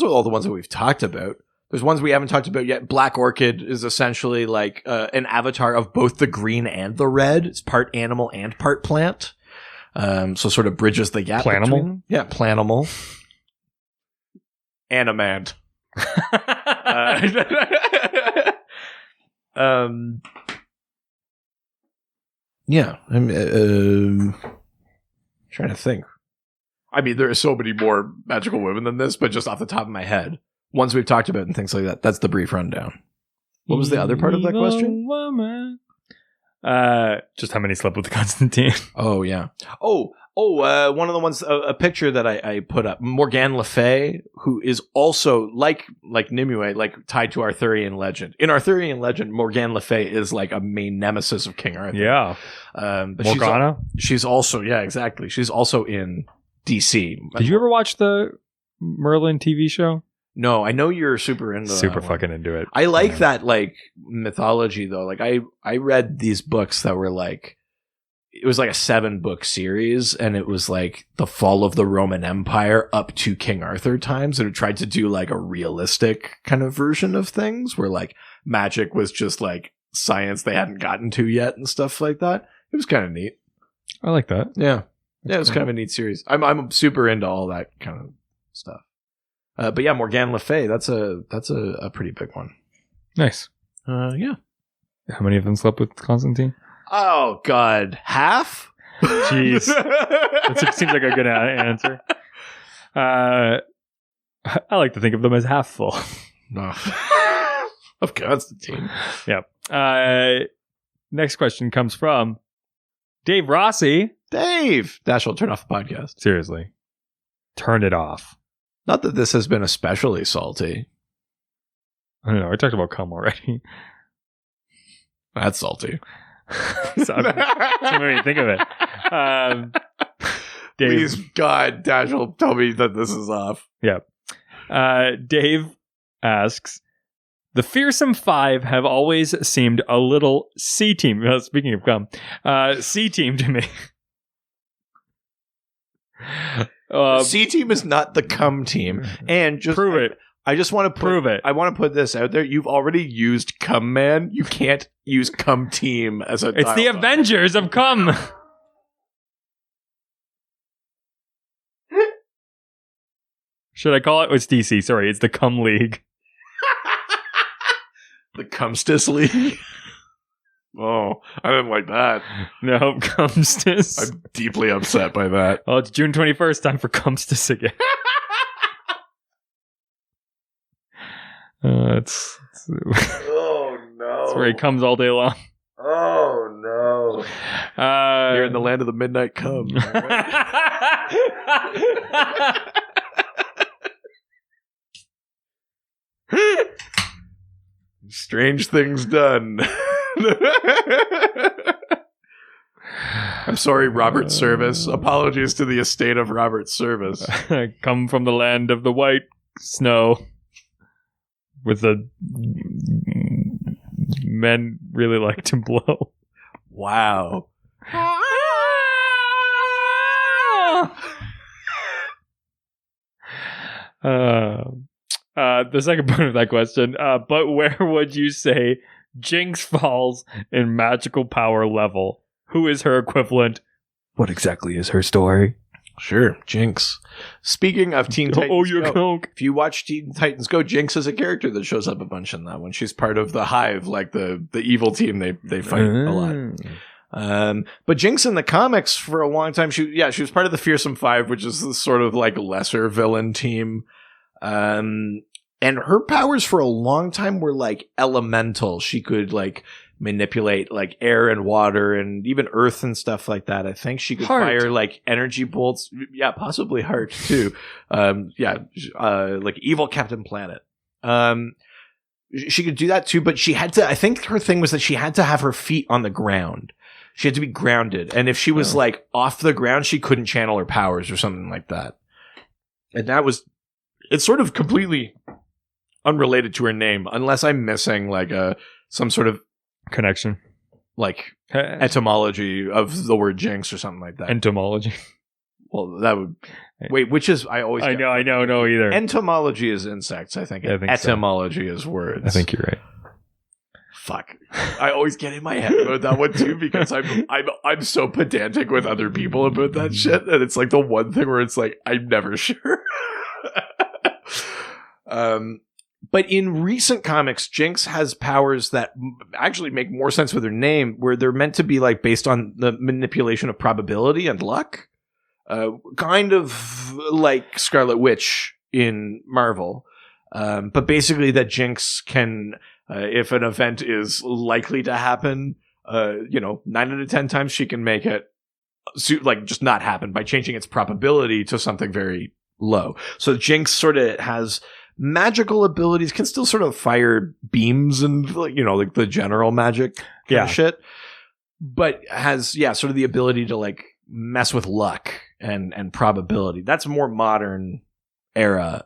all the ones that we've talked about. There's ones we haven't talked about yet. Black Orchid is essentially like an avatar of both the green and the red. It's part animal and part plant. So sort of bridges the gap. Planimal? Between. Yeah, Planimal. Animand. Yeah, I'm trying to think. I mean, there are so many more magical women than this, but just off the top of my head, ones we've talked about and things like that. That's the brief rundown. What was the other part of that question? Woman. Just how many slept with Constantine? Oh, yeah. One of the ones, a picture that I put up, Morgane Le Fay, who is also like Nimue, like tied to Arthurian legend. In Arthurian legend, Morgane Le Fay is like a main nemesis of King Arthur. Yeah. But Morgana? She's also, yeah, exactly. She's also in DC. Did you ever watch the Merlin TV show? No, I know you're super into Super fucking into it. I like that, like, mythology, though. Like, I read these books that were like, it was like a 7-book series, and it was like the fall of the Roman Empire up to King Arthur times, and it tried to do like a realistic kind of version of things where like magic was just like science they hadn't gotten to yet and stuff like that. It was kind of neat. I like that. Yeah. Yeah, it was kind of a neat series. I'm super into all that kind of stuff. But yeah, Morgane Le Fay, that's a pretty big one. Nice. Yeah. How many of them slept with Constantine? Oh, God. Half? Jeez. That seems like a good answer. I like to think of them as half full. Of Constantine. Yep. Next question comes from Dave Rossi. Dave! Dash will turn off the podcast. Seriously. Turn it off. Not that this has been especially salty. I don't know. I talked about cum already. That's salty. So made me think of it. Dave, please, God, Dash will tell me that this is off. Yep. Dave asks, the Fearsome Five have always seemed a little C-team. Speaking of cum, C-team to me. C-team is not the cum team. And just prove it. I just want to prove it. I want to put this out there. You've already used cum man. You can't use cum team as a It's the Avengers of cum. Should I call it? It's DC. Sorry, it's the Cum League. The Cumstis League. Oh, I didn't like that. No, Cumstis. I'm deeply upset by that. Oh, it's June 21st. Time for Cumstis again. Oh no! That's where he comes all day long. Oh no! You're in the land of the midnight cum. Strange things done. I'm sorry, Robert Service. Apologies to the estate of Robert Service. Come from the land of the white snow. With the men really like to blow. Wow. The second part of that question, but where would you say Jinx falls in magical power level? Who is her equivalent? What exactly is her story? Sure, Jinx. Speaking of Teen Titans Go, if you watch Teen Titans Go, Jinx is a character that shows up a bunch in that one. She's part of the Hive, like the evil team. They fight a lot. But Jinx in the comics for a long time, she was part of the Fearsome Five, which is this sort of like lesser villain team. And her powers for a long time were like elemental. She could like manipulate like air and water and even earth and stuff like that. I think she could fire like energy bolts. Yeah, possibly Heart too. Like evil Captain Planet. She could do that too, but she had to, I think her thing was that she had to have her feet on the ground. She had to be grounded. And if she was like off the ground, she couldn't channel her powers or something like that. And it's sort of completely unrelated to her name, unless I'm missing like some sort of connection, like etymology of the word Jinx or something like that. Entomology. Well, that would wait. Which is I know no either. Entomology is insects. I think etymology is words. I think you're right. Fuck. I always get in my head about that one too because I'm so pedantic with other people about that shit, and it's like the one thing where it's like I'm never sure. But in recent comics, Jinx has powers that actually make more sense with her name, where they're meant to be like based on the manipulation of probability and luck. Kind of like Scarlet Witch in Marvel. But basically that Jinx can, if an event is likely to happen, 9 out of 10 times she can make it like just not happen by changing its probability to something very low. So Jinx sort of has magical abilities, can still sort of fire beams and like the general magic kind of shit, but has sort of the ability to like mess with luck and probability. That's more modern era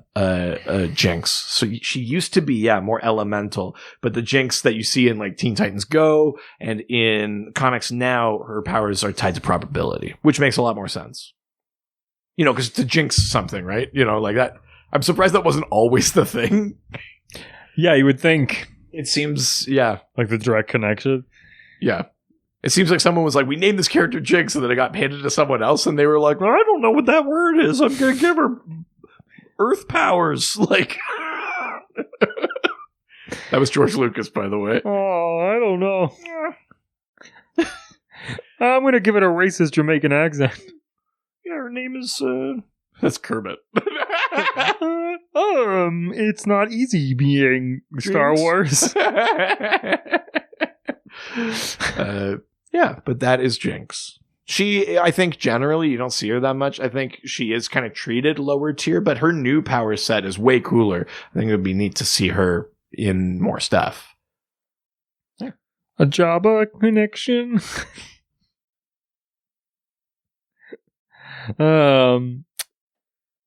Jinx. So she used to be more elemental, but the Jinx that you see in like Teen Titans Go and in comics now, her powers are tied to probability, which makes a lot more sense. Because to jinx something, right? Like that. I'm surprised that wasn't always the thing. Yeah, you would think. It seems, like the direct connection. Yeah. It seems like someone was like, we named this character Jinx, and then it got handed to someone else, and they were like, well, I don't know what that word is. I'm going to give her earth powers. Like, that was George Lucas, by the way. Oh, I don't know. I'm going to give it a racist Jamaican accent. Yeah, her name is, that's Kermit. It's not easy being Star Wars. But that is Jinx. She, I think generally you don't see her that much. I think she is kind of treated lower tier, but her new power set is way cooler. I think it would be neat to see her in more stuff. Yeah. A Jabba connection.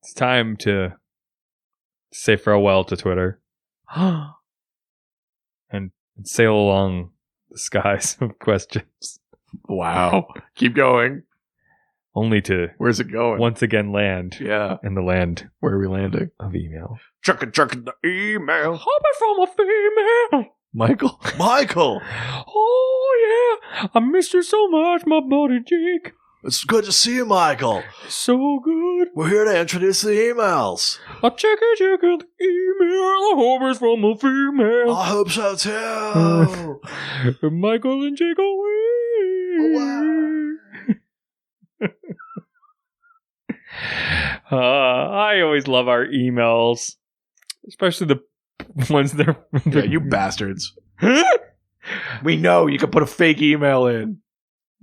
It's time to say farewell to Twitter and sail along the skies of questions. Wow. Keep going. Only to where's it going? Once again land. Yeah. In the land. Where are we landing? Of email. Chucking the email. Hopping from a female. Michael. Oh yeah. I missed you so much, my buddy Jake. It's good to see you, Michael. So good. We're here to introduce the emails. I check the email. I hope it's from a female. I hope so too. Michael and Jake away. I always love our emails, especially the ones that are. Yeah, you bastards. We know you can put a fake email in.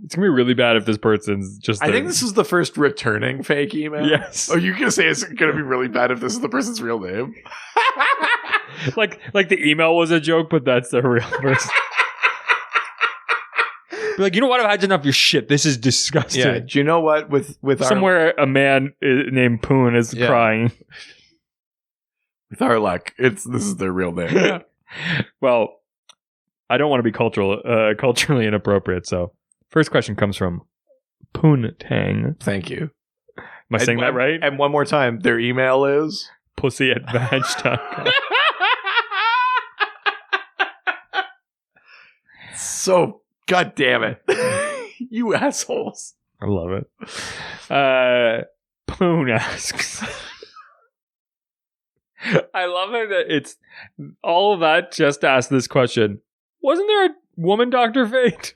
It's going to be really bad if this person's just... I think this is the first returning fake email. Yes. Oh, you're going to say it's going to be really bad if this is the person's real name? like the email was a joke, but that's the real person. Be like, you know what? I've had enough of your shit. This is disgusting. Yeah. Do you know what? With somewhere a man named Poon is crying. With our luck, this is their real name. Well, I don't want to be culturally inappropriate, so... First question comes from Poontang. Thank you. Am I saying that right? And one more time, their email is pussy@vag.com. So, god damn it. You assholes. I love it. Poon asks. I love it that it's all of that just to ask this question. Wasn't there a woman Dr. Fate?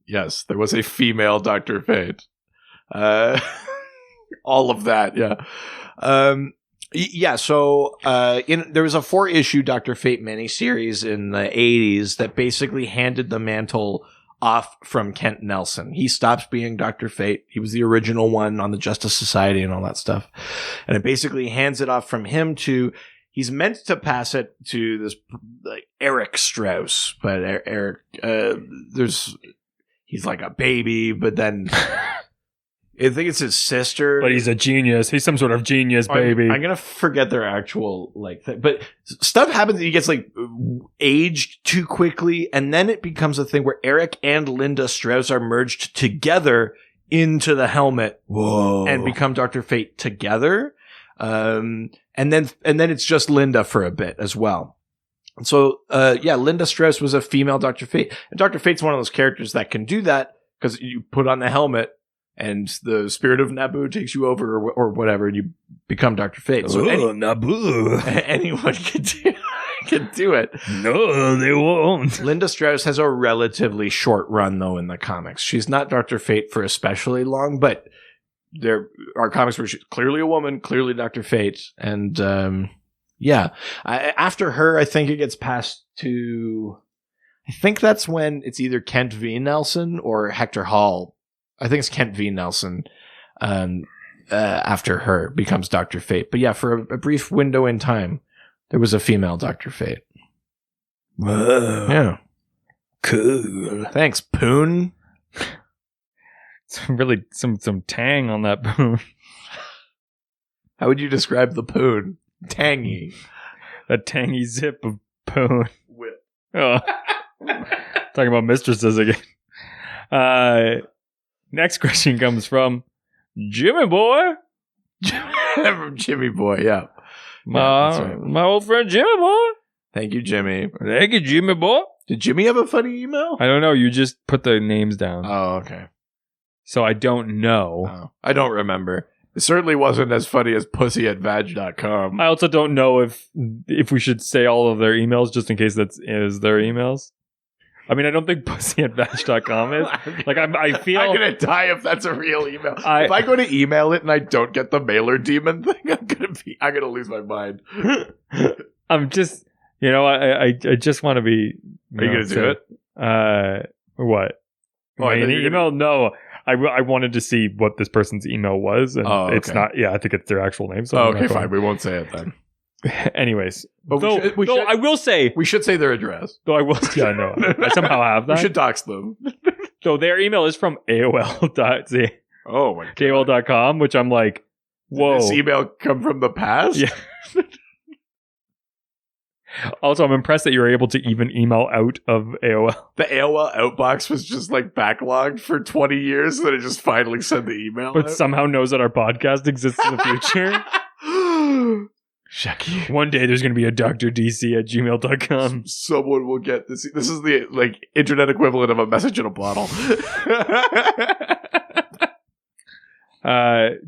Yes, there was a female Dr. Fate. All of that, yeah. So there was a 4-issue Dr. Fate miniseries in the 80s that basically handed the mantle off from Kent Nelson. He stops being Dr. Fate. He was the original one on the Justice Society and all that stuff. And it basically hands it off from him to, he's meant to pass it to this like Eric Strauss, but Eric, he's like a baby, but then I think it's his sister. But he's a genius. He's some sort of genius baby. I'm gonna forget their actual like thing. But stuff happens. He gets like aged too quickly, and then it becomes a thing where Eric and Linda Strauss are merged together into the helmet. Whoa. And become Dr. Fate together. And then it's just Linda for a bit as well. And so Linda Strauss was a female Dr. Fate, and Dr. Fate's one of those characters that can do that because you put on the helmet. And the spirit of Naboo takes you over or whatever, and you become Dr. Fate. So Naboo. Anyone can do it. No, they won't. Linda Strauss has a relatively short run, though, in the comics. She's not Dr. Fate for especially long, but there are comics where she's clearly a woman, clearly Dr. Fate. And, after her, I think it gets passed to... I think that's when it's either Kent V. Nelson or Hector Hall. I think it's Kent V. Nelson after her becomes Dr. Fate. But yeah, for a brief window in time, there was a female Dr. Fate. Whoa. Yeah. Cool. Thanks, Poon. Really some tang on that Poon. How would you describe the Poon? Tangy. A tangy zip of Poon. Whip. Oh. Talking about Mistresses again. Next question comes from Jimmy Boy. From Jimmy Boy, yeah. My old friend Jimmy Boy. Thank you, Jimmy. Thank you, Jimmy Boy. Did Jimmy have a funny email? I don't know. You just put the names down. Oh, okay. So I don't know. Oh, I don't remember. It certainly wasn't as funny as pussy@vag.com. I also don't know if we should say all of their emails just in case that is their emails. I mean, I don't think pussy@vag.com is. Like, I feel... I'm going to die if that's a real email. If I go to email it and I don't get the mailer demon thing, I'm going to lose my mind. I'm just... You know, I just want to be... Are you going to do it? What? Oh, email? No. I wanted to see what this person's email was, and it's not... Yeah, I think it's their actual name. So okay, fine. We won't say it then. Anyways, but I will say we should say their address. Though I will, yeah, no, I somehow have that. We should dox them. So their email is from AOL.com. Oh my God. AOL.com, which I'm like, whoa. Did this email come from the past? Yeah. Also, I'm impressed that you're able to even email out of AOL. The AOL outbox was just like backlogged for 20 years, and then it just finally sent the email. But out. Somehow knows that our podcast exists in the future. Shucky. One day there's going to be a drdc@gmail.com. Someone will get this. This is the like internet equivalent of a message in a bottle.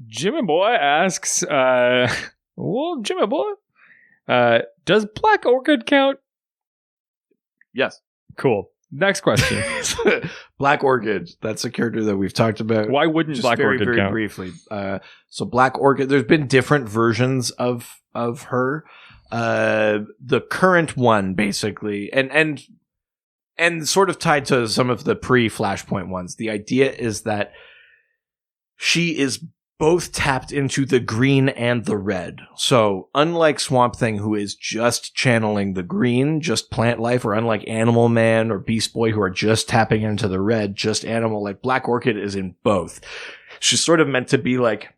Jimmy Boy asks, Jimmy Boy, does Black Orchid count? Yes. Cool. Next question. Black Orchid. That's a character that we've talked about. Why wouldn't Black Orchid very count? Briefly. So Black Orchid, there's been different versions of her. The current one, basically, and sort of tied to some of the pre-Flashpoint ones. The idea is that she is both tapped into the green and the red. So unlike Swamp Thing, who is just channeling the green, just plant life, or unlike Animal Man or Beast Boy, who are just tapping into the red, just animal, like Black Orchid is in both. She's sort of meant to be like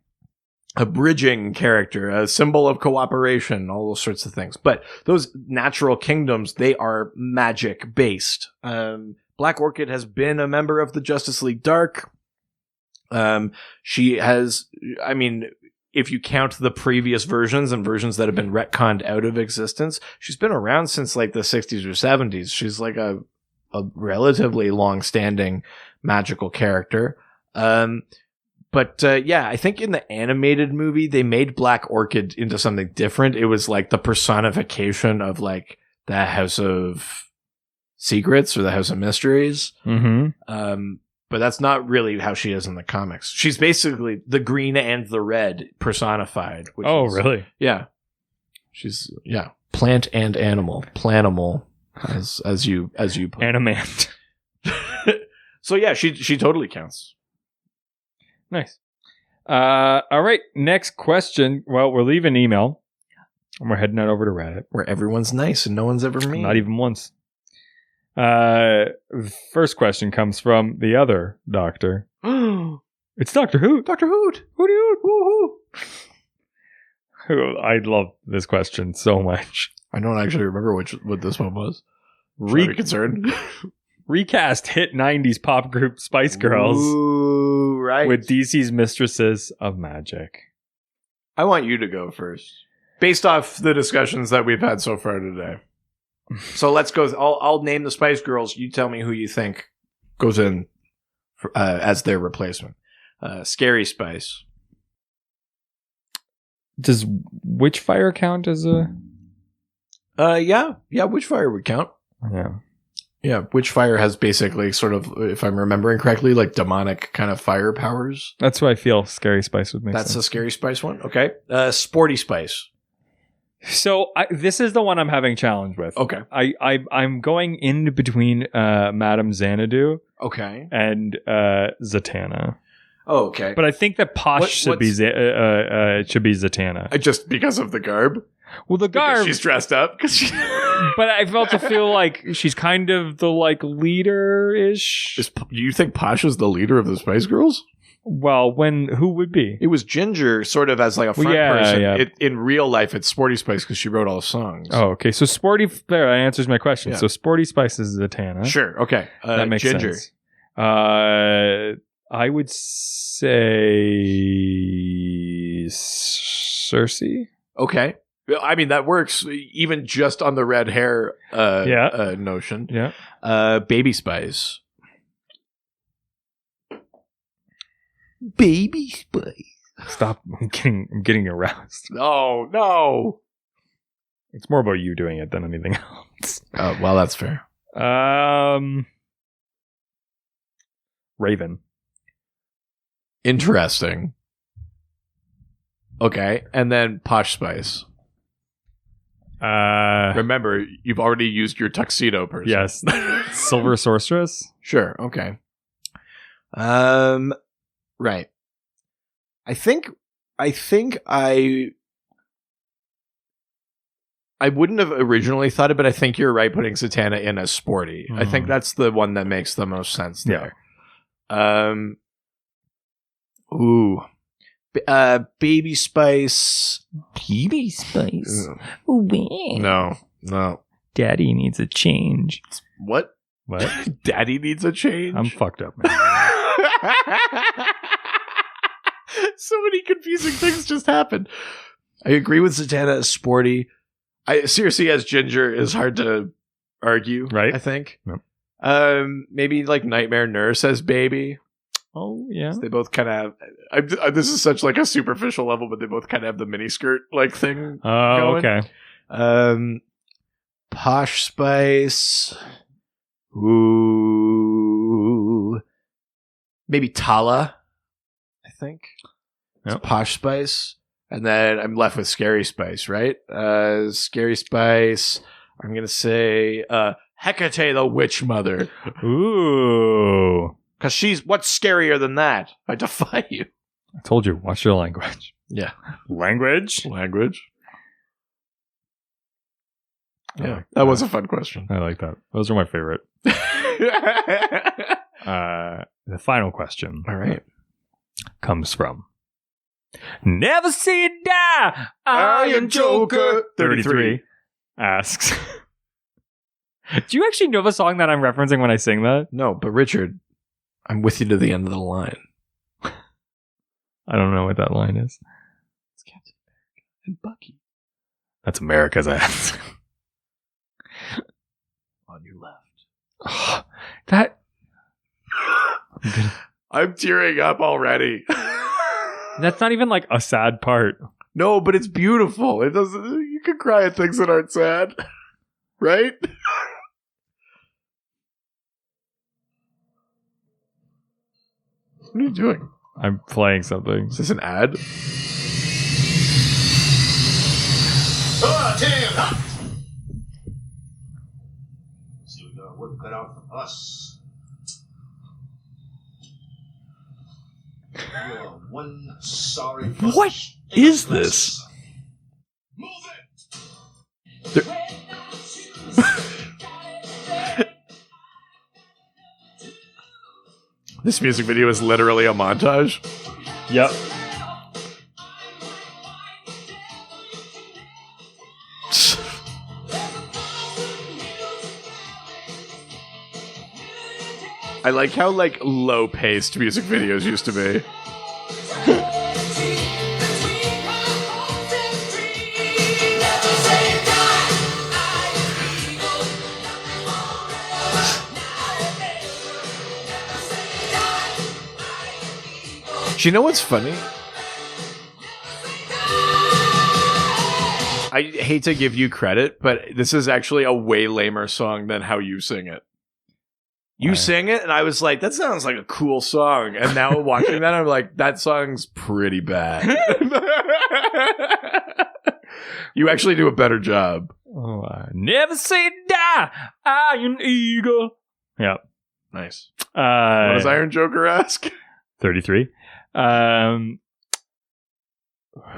a bridging character, a symbol of cooperation, all those sorts of things. But those natural kingdoms, they are magic based. Black Orchid has been a member of the Justice League Dark. She has, I mean, if you count the previous versions and versions that have been retconned out of existence, she's been around since like the 60s or 70s. She's like a a relatively long-standing magical character. But I think in the animated movie, they made Black Orchid into something different. It was like the personification of like the House of Secrets or the House of Mysteries. Mm-hmm. But that's not really how she is in the comics. She's basically the green and the red personified. Really? Yeah. She's plant and animal. Planimal, as you put. Animant. So yeah, she totally counts. Nice. All right. Next question. Well, we're leaving email and we're heading out over to Reddit, where everyone's nice and no one's ever mean. Not even once. First question comes from the other doctor. It's Dr. Hoot. Dr. Hoot. Hooty hoot. Woo hoo. I love this question so much. I don't actually remember what this one was. Should I be concerned? Recast hit 90s pop group Spice Girls. Ooh, right. With DC's Mistresses of Magic. I want you to go first. Based off the discussions that we've had so far today. So let's go. I'll name the Spice Girls. You tell me who you think goes in as their replacement. Scary Spice. Does Witchfire count as a... Yeah, Witchfire would count. Yeah. Yeah, Witchfire has basically sort of, if I'm remembering correctly, like demonic kind of fire powers. That's what I feel Scary Spice would make That's sense. a Scary Spice one? Okay. Sporty Spice. So this is the one I'm having challenge with. Okay. I'm going in between Madame Xanadu okay. and Zatanna. Oh, okay. But I think that Posh should be Zatanna. Just because of the garb? Well, the garb... Because she's dressed up? But I also feel like she's kind of the like leader-ish. Do you think Posh is the leader of the Spice Girls? Well, who would be? It was Ginger sort of as like a front person. Yeah. In real life, it's Sporty Spice because she wrote all the songs. Oh, okay. So Sporty... There, that answers my question. Yeah. So Sporty Spice is Zatanna. Sure. Okay. That makes Ginger. sense. I would say Cersei. Okay. I mean, that works even just on the red hair notion. Yeah. Baby Spice. Baby Spice. Stop. I'm getting aroused. Oh, no. It's more about you doing it than anything else. Oh, well, that's fair. Raven. Interesting. Okay. And then Posh Spice. Remember, you've already used your tuxedo person. Yes. Silver Sorceress? Sure. Okay. Right. I think I wouldn't have originally thought it, but I think you're right putting Zatanna in as Sporty. I think that's the one that makes the most sense there. Ooh. Baby Spice. Baby Spice. No. Daddy needs a change. What? Daddy needs a change? I'm fucked up, man. So many confusing things just happened. I agree with Zatanna as Sporty. Seriously, as Ginger is hard to argue, right? I think. Yep. Maybe like Nightmare Nurse as Baby. Oh, yeah. They both kind of have... this is such like a superficial level, but they both kind of have the miniskirt like thing going. Okay. Posh Spice. Ooh. Maybe Tala, I think. Yep. Posh Spice. And then I'm left with Scary Spice, right? Scary Spice. I'm going to say Hecate the Witch Mother. Ooh. Because what's scarier than that? I defy you. I told you, watch your language. Yeah. Language? Yeah. That was a fun question. I like that. Those are my favorite. The final question. All right. Comes from Never See It Die, Iron Joker 33 asks, do you actually know the song that I'm referencing when I sing that? No, but Richard, I'm with you to the end of the line. I don't know what that line is. It's Captain America and Bucky. That's America's ass. On your left. That I'm tearing up already. that's not even like a sad part. No, but it's beautiful. It doesn't. You can cry at things that aren't sad, right? What are you doing? I'm playing something. Is this an ad? See, we got work cut out for us. You are one sorry. What is this? Move it. This music video is literally a montage. Yep. I like how like low paced music videos used to be. Do you know what's funny? I hate to give you credit, but this is actually a way lamer song than how you sing it. You sing it, and I was like, that sounds like a cool song. And now watching that, I'm like, that song's pretty bad. You actually do a better job. Oh, I never say die. Iron Eagle. Yep. Nice. What What does Iron Joker ask? 33.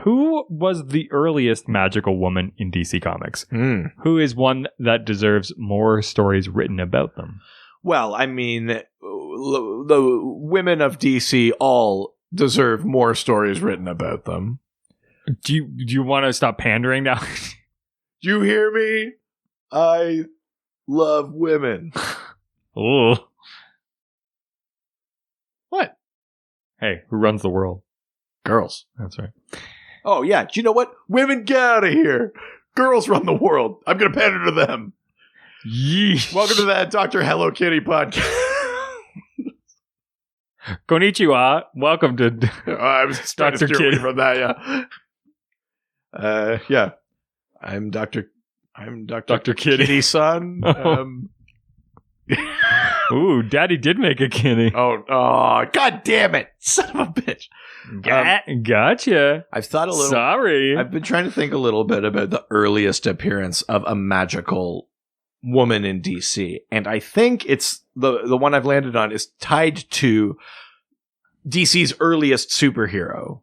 Who was the earliest magical woman in DC Comics? Who is one that deserves more stories written about them? Well, I mean, the women of DC all deserve more stories written about them. Do you want to stop pandering now? Do you hear me? I love women. Oh. What? Hey, who runs the world? Girls. That's right. Oh, yeah. Do you know what? Women, get out of here. Girls run the world. I'm going to pander to them. Yeesh. Welcome to that Dr. Hello Kitty podcast. Konnichiwa. Welcome to I was trying to Dr. steer away Kitty. from that, yeah. Yeah. I'm Dr. Dr. Kitty. Kitty-san. Ooh, Daddy did make a kitty. Oh, God damn it. Son of a bitch. Gotcha. I've thought a little. Sorry. I've been trying to think a little bit about the earliest appearance of a magical woman in DC. And I think it's the one I've landed on is tied to DC's earliest superhero.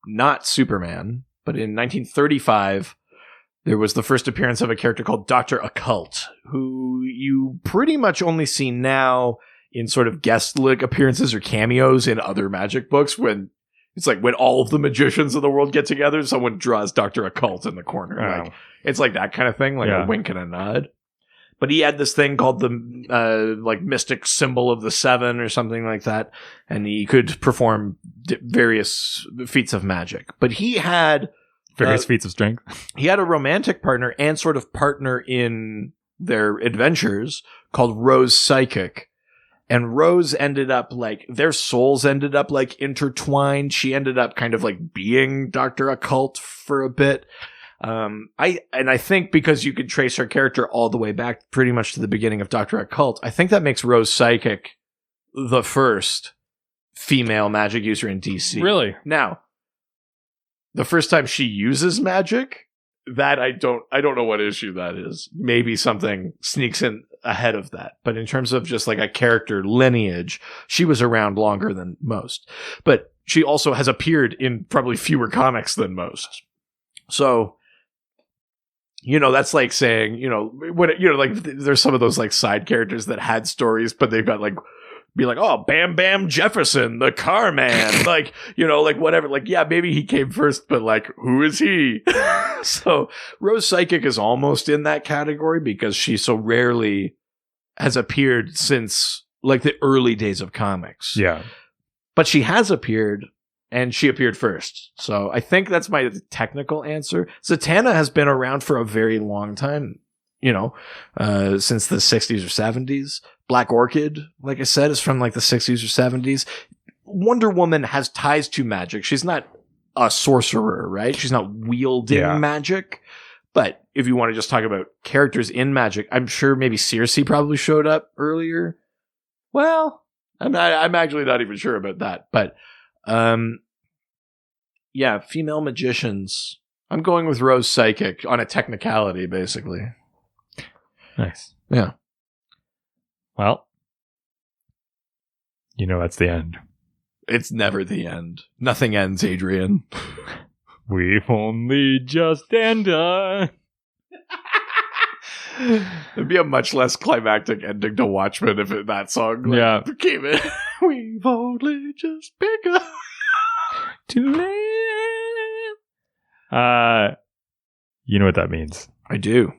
Not Superman, but in 1935, there was the first appearance of a character called Dr. Occult, who you pretty much only see now in sort of guest appearances or cameos in other magic books when it's like when all of the magicians of the world get together, someone draws Dr. Occult in the corner. Oh. Like it's like that kind of thing, like Yeah. a wink and a nod. But he had this thing called the like mystic symbol of the seven or something like that, and he could perform various feats of magic. But he had Various feats of strength. he had a romantic partner and sort of partner in their adventures called Rose Psychic. And Rose ended up like, their souls ended up like intertwined. She ended up kind of like being Dr. Occult for a bit. I think because you could trace her character all the way back pretty much to the beginning of Dr. Occult, I think that makes Rose Psychic the first female magic user in DC. Really? Now, the first time she uses magic, that I don't know what issue that is. Maybe something sneaks in ahead of that. But in terms of just like a character lineage, she was around longer than most. But she also has appeared in probably fewer comics than most. So, that's like saying, like there's some of those like side characters that had stories, but they've got like, be like, oh, Bam Bam Jefferson, the car man, like, like whatever, like, yeah, maybe he came first, but like, who is he? So Rose Psychic is almost in that category because she so rarely has appeared since like the early days of comics. Yeah. But she has appeared, and she appeared first. So I think that's my technical answer. Zatanna has been around for a very long time since the 60s or 70s. Black Orchid, like I said, is from like the 60s or 70s. Wonder Woman has ties to magic. She's not a sorcerer, right? She's not wielding magic. But if you want to just talk about characters in magic, I'm sure maybe Circe probably showed up earlier. Well, I'm actually not even sure about that. But female magicians. I'm going with Rose Psychic on a technicality, basically. Nice. Yeah. Well, that's the end. It's never the end. Nothing ends, Adrian. We've only just ended. It'd be a much less climactic ending to Watchmen if that song came in. We've only just begun to live. You know what that means? I do.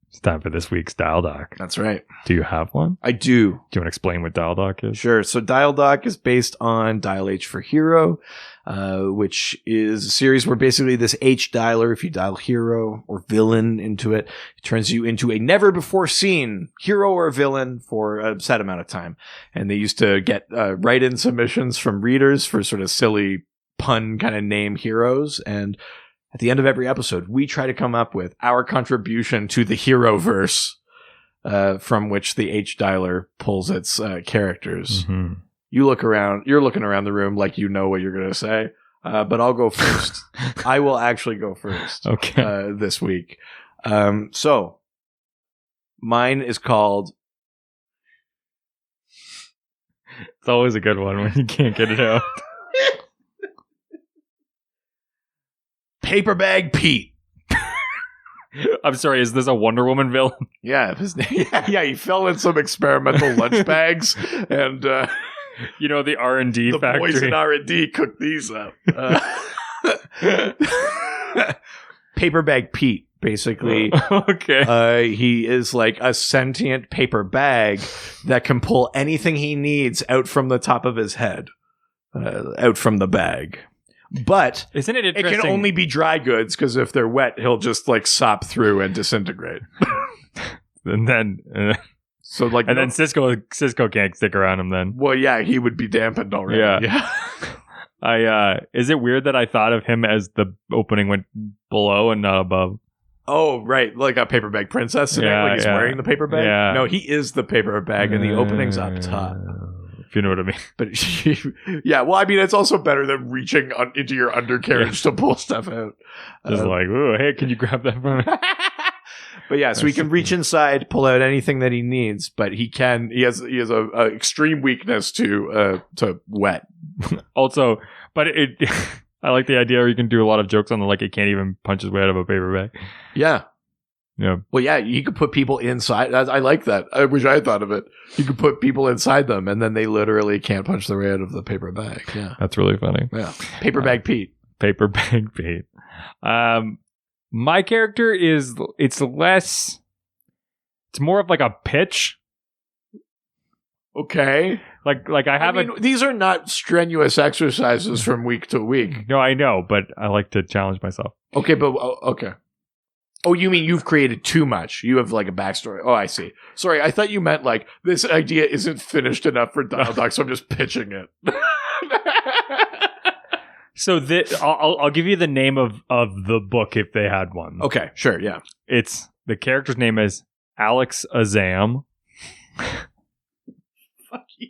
It's time for this week's Dial Doc. That's right. Do you have one? I do. Do you want to explain what Dial Doc is? Sure. So Dial Doc is based on Dial H for Hero, which is a series where basically this H dialer, if you dial hero or villain into it, it turns you into a never before seen hero or villain for a set amount of time. And they used to get write-in submissions from readers for sort of silly pun kind of name heroes. And at the end of every episode, we try to come up with our contribution to the hero verse, from which the H dialer pulls its characters. Mm-hmm. You're looking around the room like you know what you're going to say, but I'll go first. I will actually go first. Okay. This week. So mine is called. It's always a good one when you can't get it out. Paper Bag Pete. I'm sorry, is this a Wonder Woman villain? Yeah, he fell in some experimental lunch bags, and the R&D factory. The boys in R&D cooked these up. Paper Bag Pete, basically. Okay. He is like a sentient paper bag that can pull anything he needs out from the top of his head, out from the bag. But isn't it interesting? It can only be dry goods because if they're wet, he'll just like sop through and disintegrate. And then, then Cisco can't stick around him. Then, well, yeah, he would be dampened already. Yeah. Is it weird that I thought of him as the opening went below and not above? Oh, right, like a paper bag princess. Like he's wearing the paper bag. Yeah. No, he is the paper bag, and the opening's up top. If you know what I mean. But well, I mean, it's also better than reaching into your undercarriage to pull stuff out. Just like, oh, hey, can you grab that from me? But yeah, so he can reach inside, pull out anything that he needs, but he has a extreme weakness to wet. Also, but I like the idea where you can do a lot of jokes on it can't even punch his way out of a paper bag. Yeah. Yeah. Well, yeah, you could put people inside. I like that. I wish I had thought of it. You could put people inside them, and then they literally can't punch their way out of the paper bag. Yeah. That's really funny. Yeah. Paper Bag Pete. Paper Bag Pete. My character it's more of like a pitch. Okay. Like I mean, these are not strenuous exercises from week to week. No, I know, but I like to challenge myself. Okay, but okay. Oh, you mean you've created too much? You have like a backstory. Oh, I see. Sorry, I thought you meant like this idea isn't finished enough for Dial Doc, so I'm just pitching it. So I'll give you the name of the book if they had one. Okay, sure, yeah. It's the character's name is Alex Azam. Fuck you.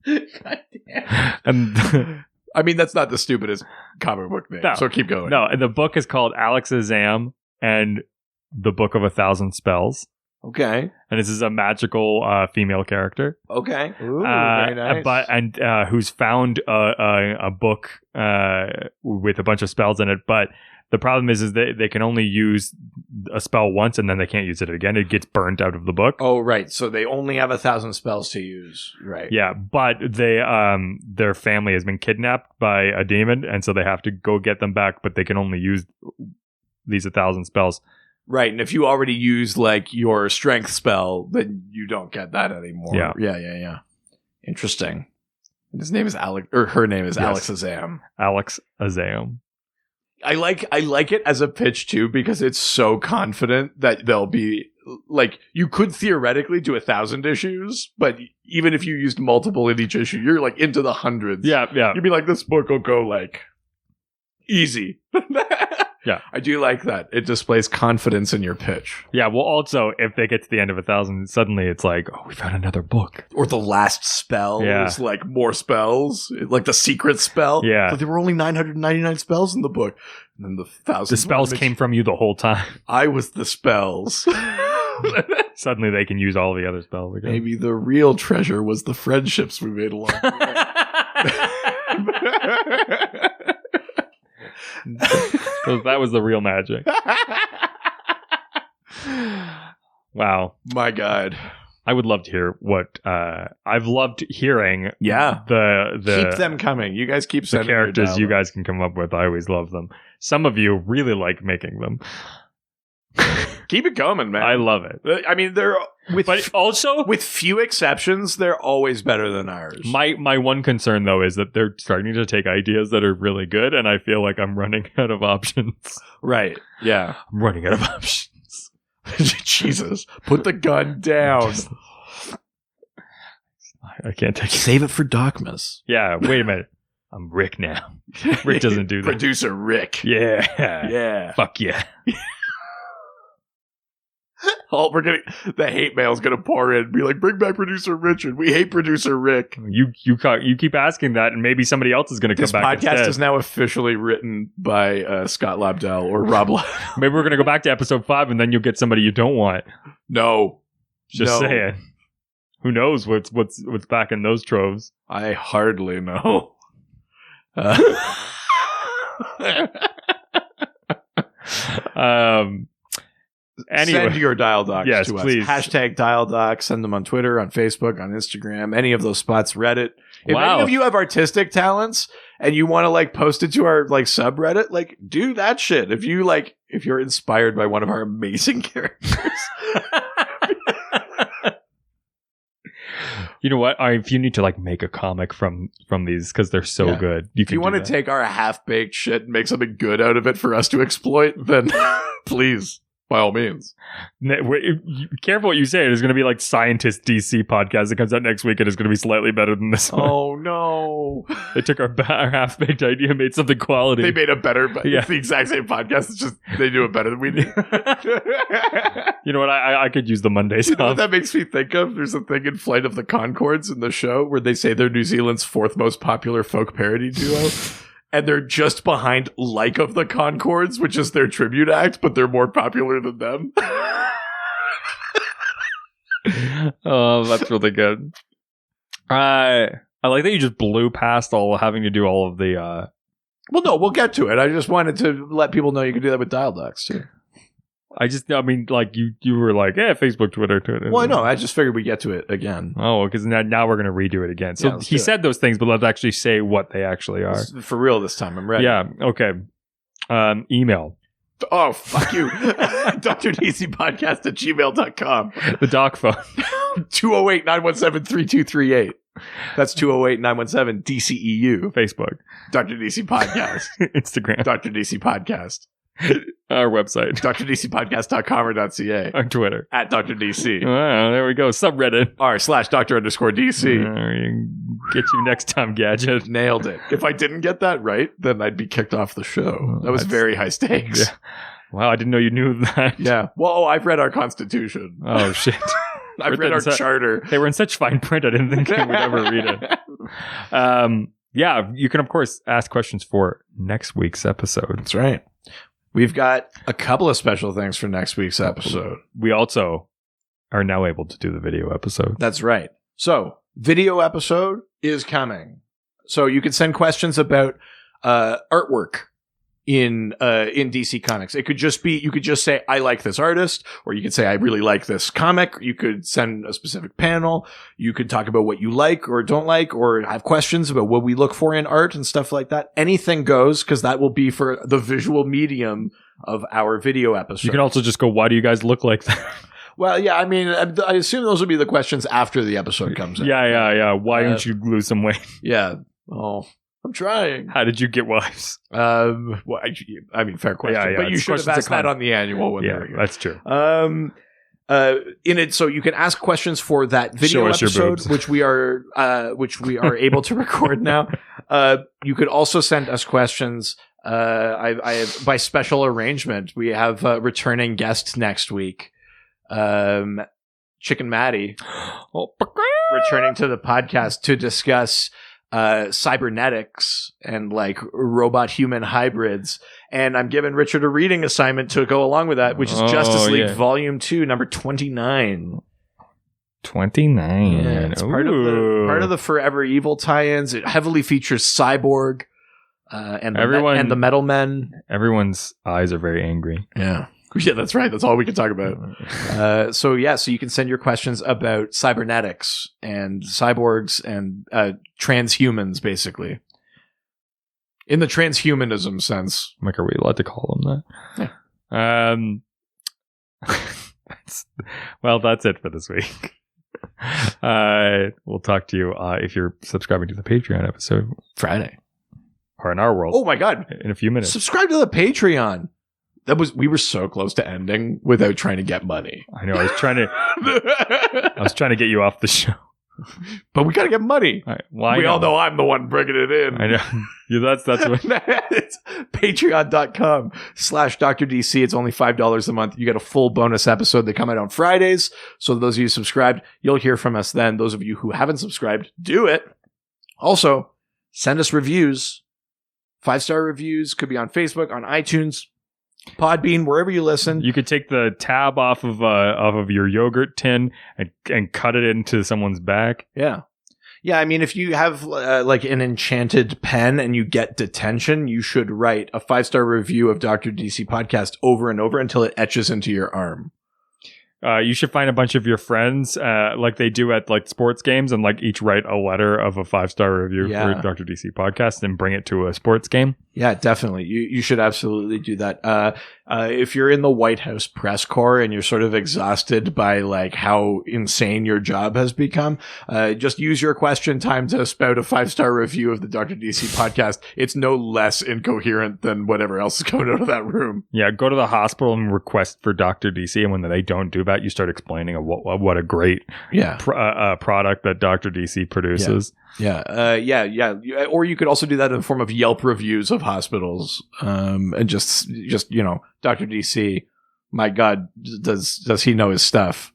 God damn. And I mean, that's not the stupidest comic book name. No, so keep going. No, and the book is called Alex Azam and the Book of 1,000 Spells. Okay. And this is a magical female character. Okay. Ooh, very nice. Who's found a book with a bunch of spells in it, but the problem is they can only use a spell once and then they can't use it again. It gets burnt out of the book. Oh, right. So they only have 1,000 spells to use. Right. Yeah, but their family has been kidnapped by a demon, and so they have to go get them back, but they can only use these 1,000 spells. Right, and if you already use like your strength spell, then you don't get that anymore. Yeah. Interesting. And his name is Alex, or her name is Alex Azam. Alex Azam. I like it as a pitch too because it's so confident that they'll be like you could theoretically do 1,000 issues, but even if you used multiple in each issue, you're like into the hundreds. Yeah. You'd be like, this book will go like easy. Yeah. I do like that. It displays confidence in your pitch. Yeah. Well, also, if they get to the end of 1,000, suddenly it's like, oh, we found another book. Or the last spell is like more spells, like the secret spell. Yeah. But there were only 999 spells in the book. And then the 1,000. The spells came from you the whole time. I was the spells. Suddenly they can use all the other spells again. Maybe the real treasure was the friendships we made along the way. So that was the real magic. Wow. My God. I would love to hear what I've loved hearing. Yeah. The keep them coming. You guys keep the sending characters you guys can come up with. I always love them. Some of you really like making them. Keep it coming, man. I love it. I mean, they're But also, with few exceptions, they're always better than ours. my one concern though is that they're starting to take ideas that are really good, and I feel like I'm running out of options. Right. Yeah. I'm running out of options. Jesus. Put the gun down. I can't take it. Save it for Docmas. Yeah, wait a minute. I'm Rick now. Rick doesn't do that. Producer Rick. Yeah. Yeah. Fuck yeah. Oh, the hate mail's gonna pour in. Be like, bring back producer Richard. We hate producer Rick. You keep asking that, and maybe somebody else is going to come This back. podcast instead. is now officially written by Scott Lobdell or Rob. Maybe we're going to go back to episode 5, and then you'll get somebody you don't want. No, Just No. saying. Who knows what's back in those troves? I hardly know. Anyway. Send your dial docs Yes, to us. please. Hashtag dial docs. Send them on Twitter, on Facebook, on Instagram, any of those spots. Reddit. If Wow. any of you have artistic talents and you want to like post it to our like subreddit, like do that shit. If you're inspired by one of our amazing characters. You know what? If you need to like make a comic from these because they're so Yeah. good, If you want to take our half-baked shit and make something good out of it for us to exploit, then please, by all means. Careful what you say. There's going to be like Scientist DC podcast that comes out next week and it's going to be slightly better than this one. Oh no. They took our half-baked idea and made something quality. They made a better, Yeah. it's the exact same podcast. It's just they do it better than we do. You know what? I could use the Mondays You know what off. that makes me think of? There's a thing in Flight of the Conchords in the show where they say they're New Zealand's 4th most popular folk parody duo. And they're just behind Like of the Conchords, which is their tribute act, but they're more popular than them. Oh, that's really good. I like that you just blew past all having to do all of the. Well, no, we'll get to it. I just wanted to let people know you can do that with dial docs, too. I mean, like you were like, yeah, Facebook, Twitter. Well, I know. I just figured we get to it again. Oh, because now we're gonna redo it again. So Yeah, let's he do it. said those things, but let's actually say what they actually are. For real this time. I'm ready. Yeah. Okay. Email Oh, fuck you. DrDCpodcast at gmail.com. the doc phone. 208-917-3238. That's 208-917-DCEU. Facebook, Dr. DC Podcast. Instagram, Dr. DC Podcast. our website, DrDCpodcast.com or .ca. our Twitter. At Dr. DC. Wow, there we go. Subreddit. r/Dr_DC. Get you next time, Gadget. Nailed it. If I didn't get that right, then I'd be kicked off the show. That was That's- very high stakes. Yeah. Wow, I didn't know you knew that. Yeah. Well, I've read our Constitution. Oh shit. I've read our charter. They were in such fine print. I didn't think we would ever read it. Yeah, you can of course ask questions for next week's episode. That's right. We've got a couple of special things for next week's episode. We also are now able to do the video episode. That's right. So, video episode is coming. So you can send questions about artwork in DC Comics. It could just be, you could just say, I like this artist, or you could say, I really like this comic. You could send a specific panel. You could talk about what you like or don't like, or have questions about what we look for in art and stuff like that. Anything goes, because that will be for the visual medium of our video episode. You can also just go, why do you guys look like that? Well, yeah, I mean, I assume those will be the questions after the episode comes out. Yeah. Why don't you lose some weight? Yeah. Oh, I'm trying. How did you get wives? Well, I mean, fair question. Yeah, but you it's should have questions asked to come. that on the annual one. Yeah, that's true. in it, so you can ask questions for that video Show us your episode, boobs. which we are able to record now. You could also send us questions. I by special arrangement, we have a returning guest next week. Chicken Maddie returning to the podcast to discuss cybernetics and like robot human hybrids. And I'm giving Richard a reading assignment to go along with that, which is Justice League Volume 2, number 29. 29. Yeah, it's part of the Forever Evil tie-ins. It heavily features Cyborg and the Metal Men. Everyone's eyes are very angry. Yeah. Yeah, that's right. That's all we can talk about. So you can send your questions about cybernetics and cyborgs and transhumans, basically. In the transhumanism sense. Like, are we allowed to call them that? Yeah. That's it for this week. We'll talk to you if you're subscribing to the Patreon episode Friday. Or in our world. Oh my God. In a few minutes. Subscribe to the Patreon. We were so close to ending without trying to get money. I know. I was trying to get you off the show. But we got to get money. We all know I'm the one bringing it in. I know. Yeah, that's what. It's patreon.com/Dr. DC. It's only $5 a month. You get a full bonus episode. They come out on Fridays. So those of you subscribed, you'll hear from us then. Those of you who haven't subscribed, do it. Also, send us reviews. 5-star reviews. Could be on Facebook, on iTunes, Podbean, wherever you listen. You could take the tab off of your yogurt tin and cut it into someone's back. Yeah. Yeah, I mean, if you have like an enchanted pen and you get detention, you should write a 5-star review of Dr. DC podcast over and over until it etches into your arm. You should find a bunch of your friends like they do at like sports games and like each write a letter of a 5-star review for Dr. DC podcast and bring it to a sports game. Yeah, definitely. You should absolutely do that. If you're in the White House press corps and you're sort of exhausted by like how insane your job has become, just use your question time to spout a 5-star review of the Dr. DC podcast. It's no less incoherent than whatever else is coming out of that room. Yeah, go to the hospital and request for Dr. DC, and when they don't do that, you start explaining what a great product that Dr. DC produces. Yeah. Or you could also do that in the form of Yelp reviews of hospitals, and just Dr. DC. My God, does he know his stuff?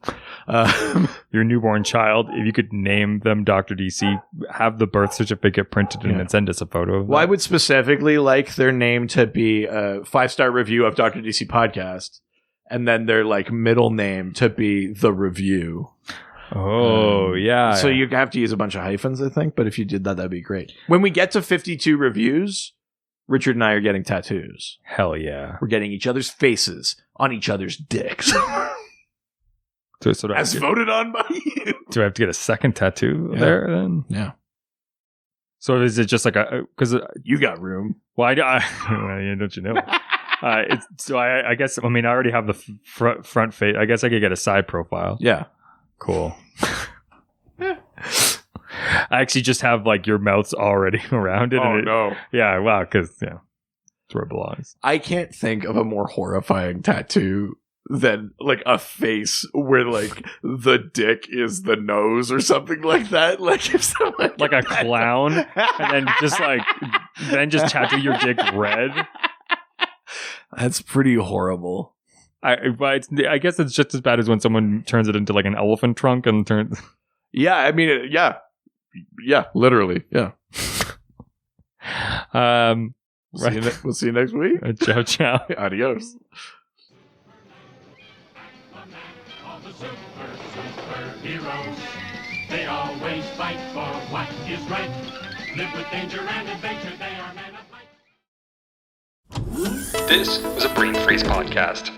Your newborn child, if you could name them Dr. DC, have the birth certificate printed in and send us a photo of that. Well, I would specifically like their name to be a 5-star review of Dr. DC podcast, and then their like middle name to be the review. Oh, yeah. So you have to use a bunch of hyphens, I think. But if you did that, that'd be great. When we get to 52 reviews, Richard and I are getting tattoos. Hell yeah. We're getting each other's faces on each other's dicks. As voted on by you. Do I have to get a second tattoo there then? Yeah. So is it just like because you got room? Well, don't you know? I guess, I mean, I already have the front face. I guess I could get a side profile. Yeah. Cool. I actually just have like your mouth's already around it. Oh, no. Yeah, wow, because, it's where it belongs. I can't think of a more horrifying tattoo than like a face where like the dick is the nose or something like that. Like if someone like a clown and then just tattoo your dick red. That's pretty horrible. I guess it's just as bad as when someone turns it into like an elephant trunk and turns. Yeah, I mean, yeah, literally, yeah. We'll see you next week. Ciao, ciao. Adios. All the superheroes, they always fight for what is right. Live with danger and adventure, they are men of might. This was a Brain Freeze podcast.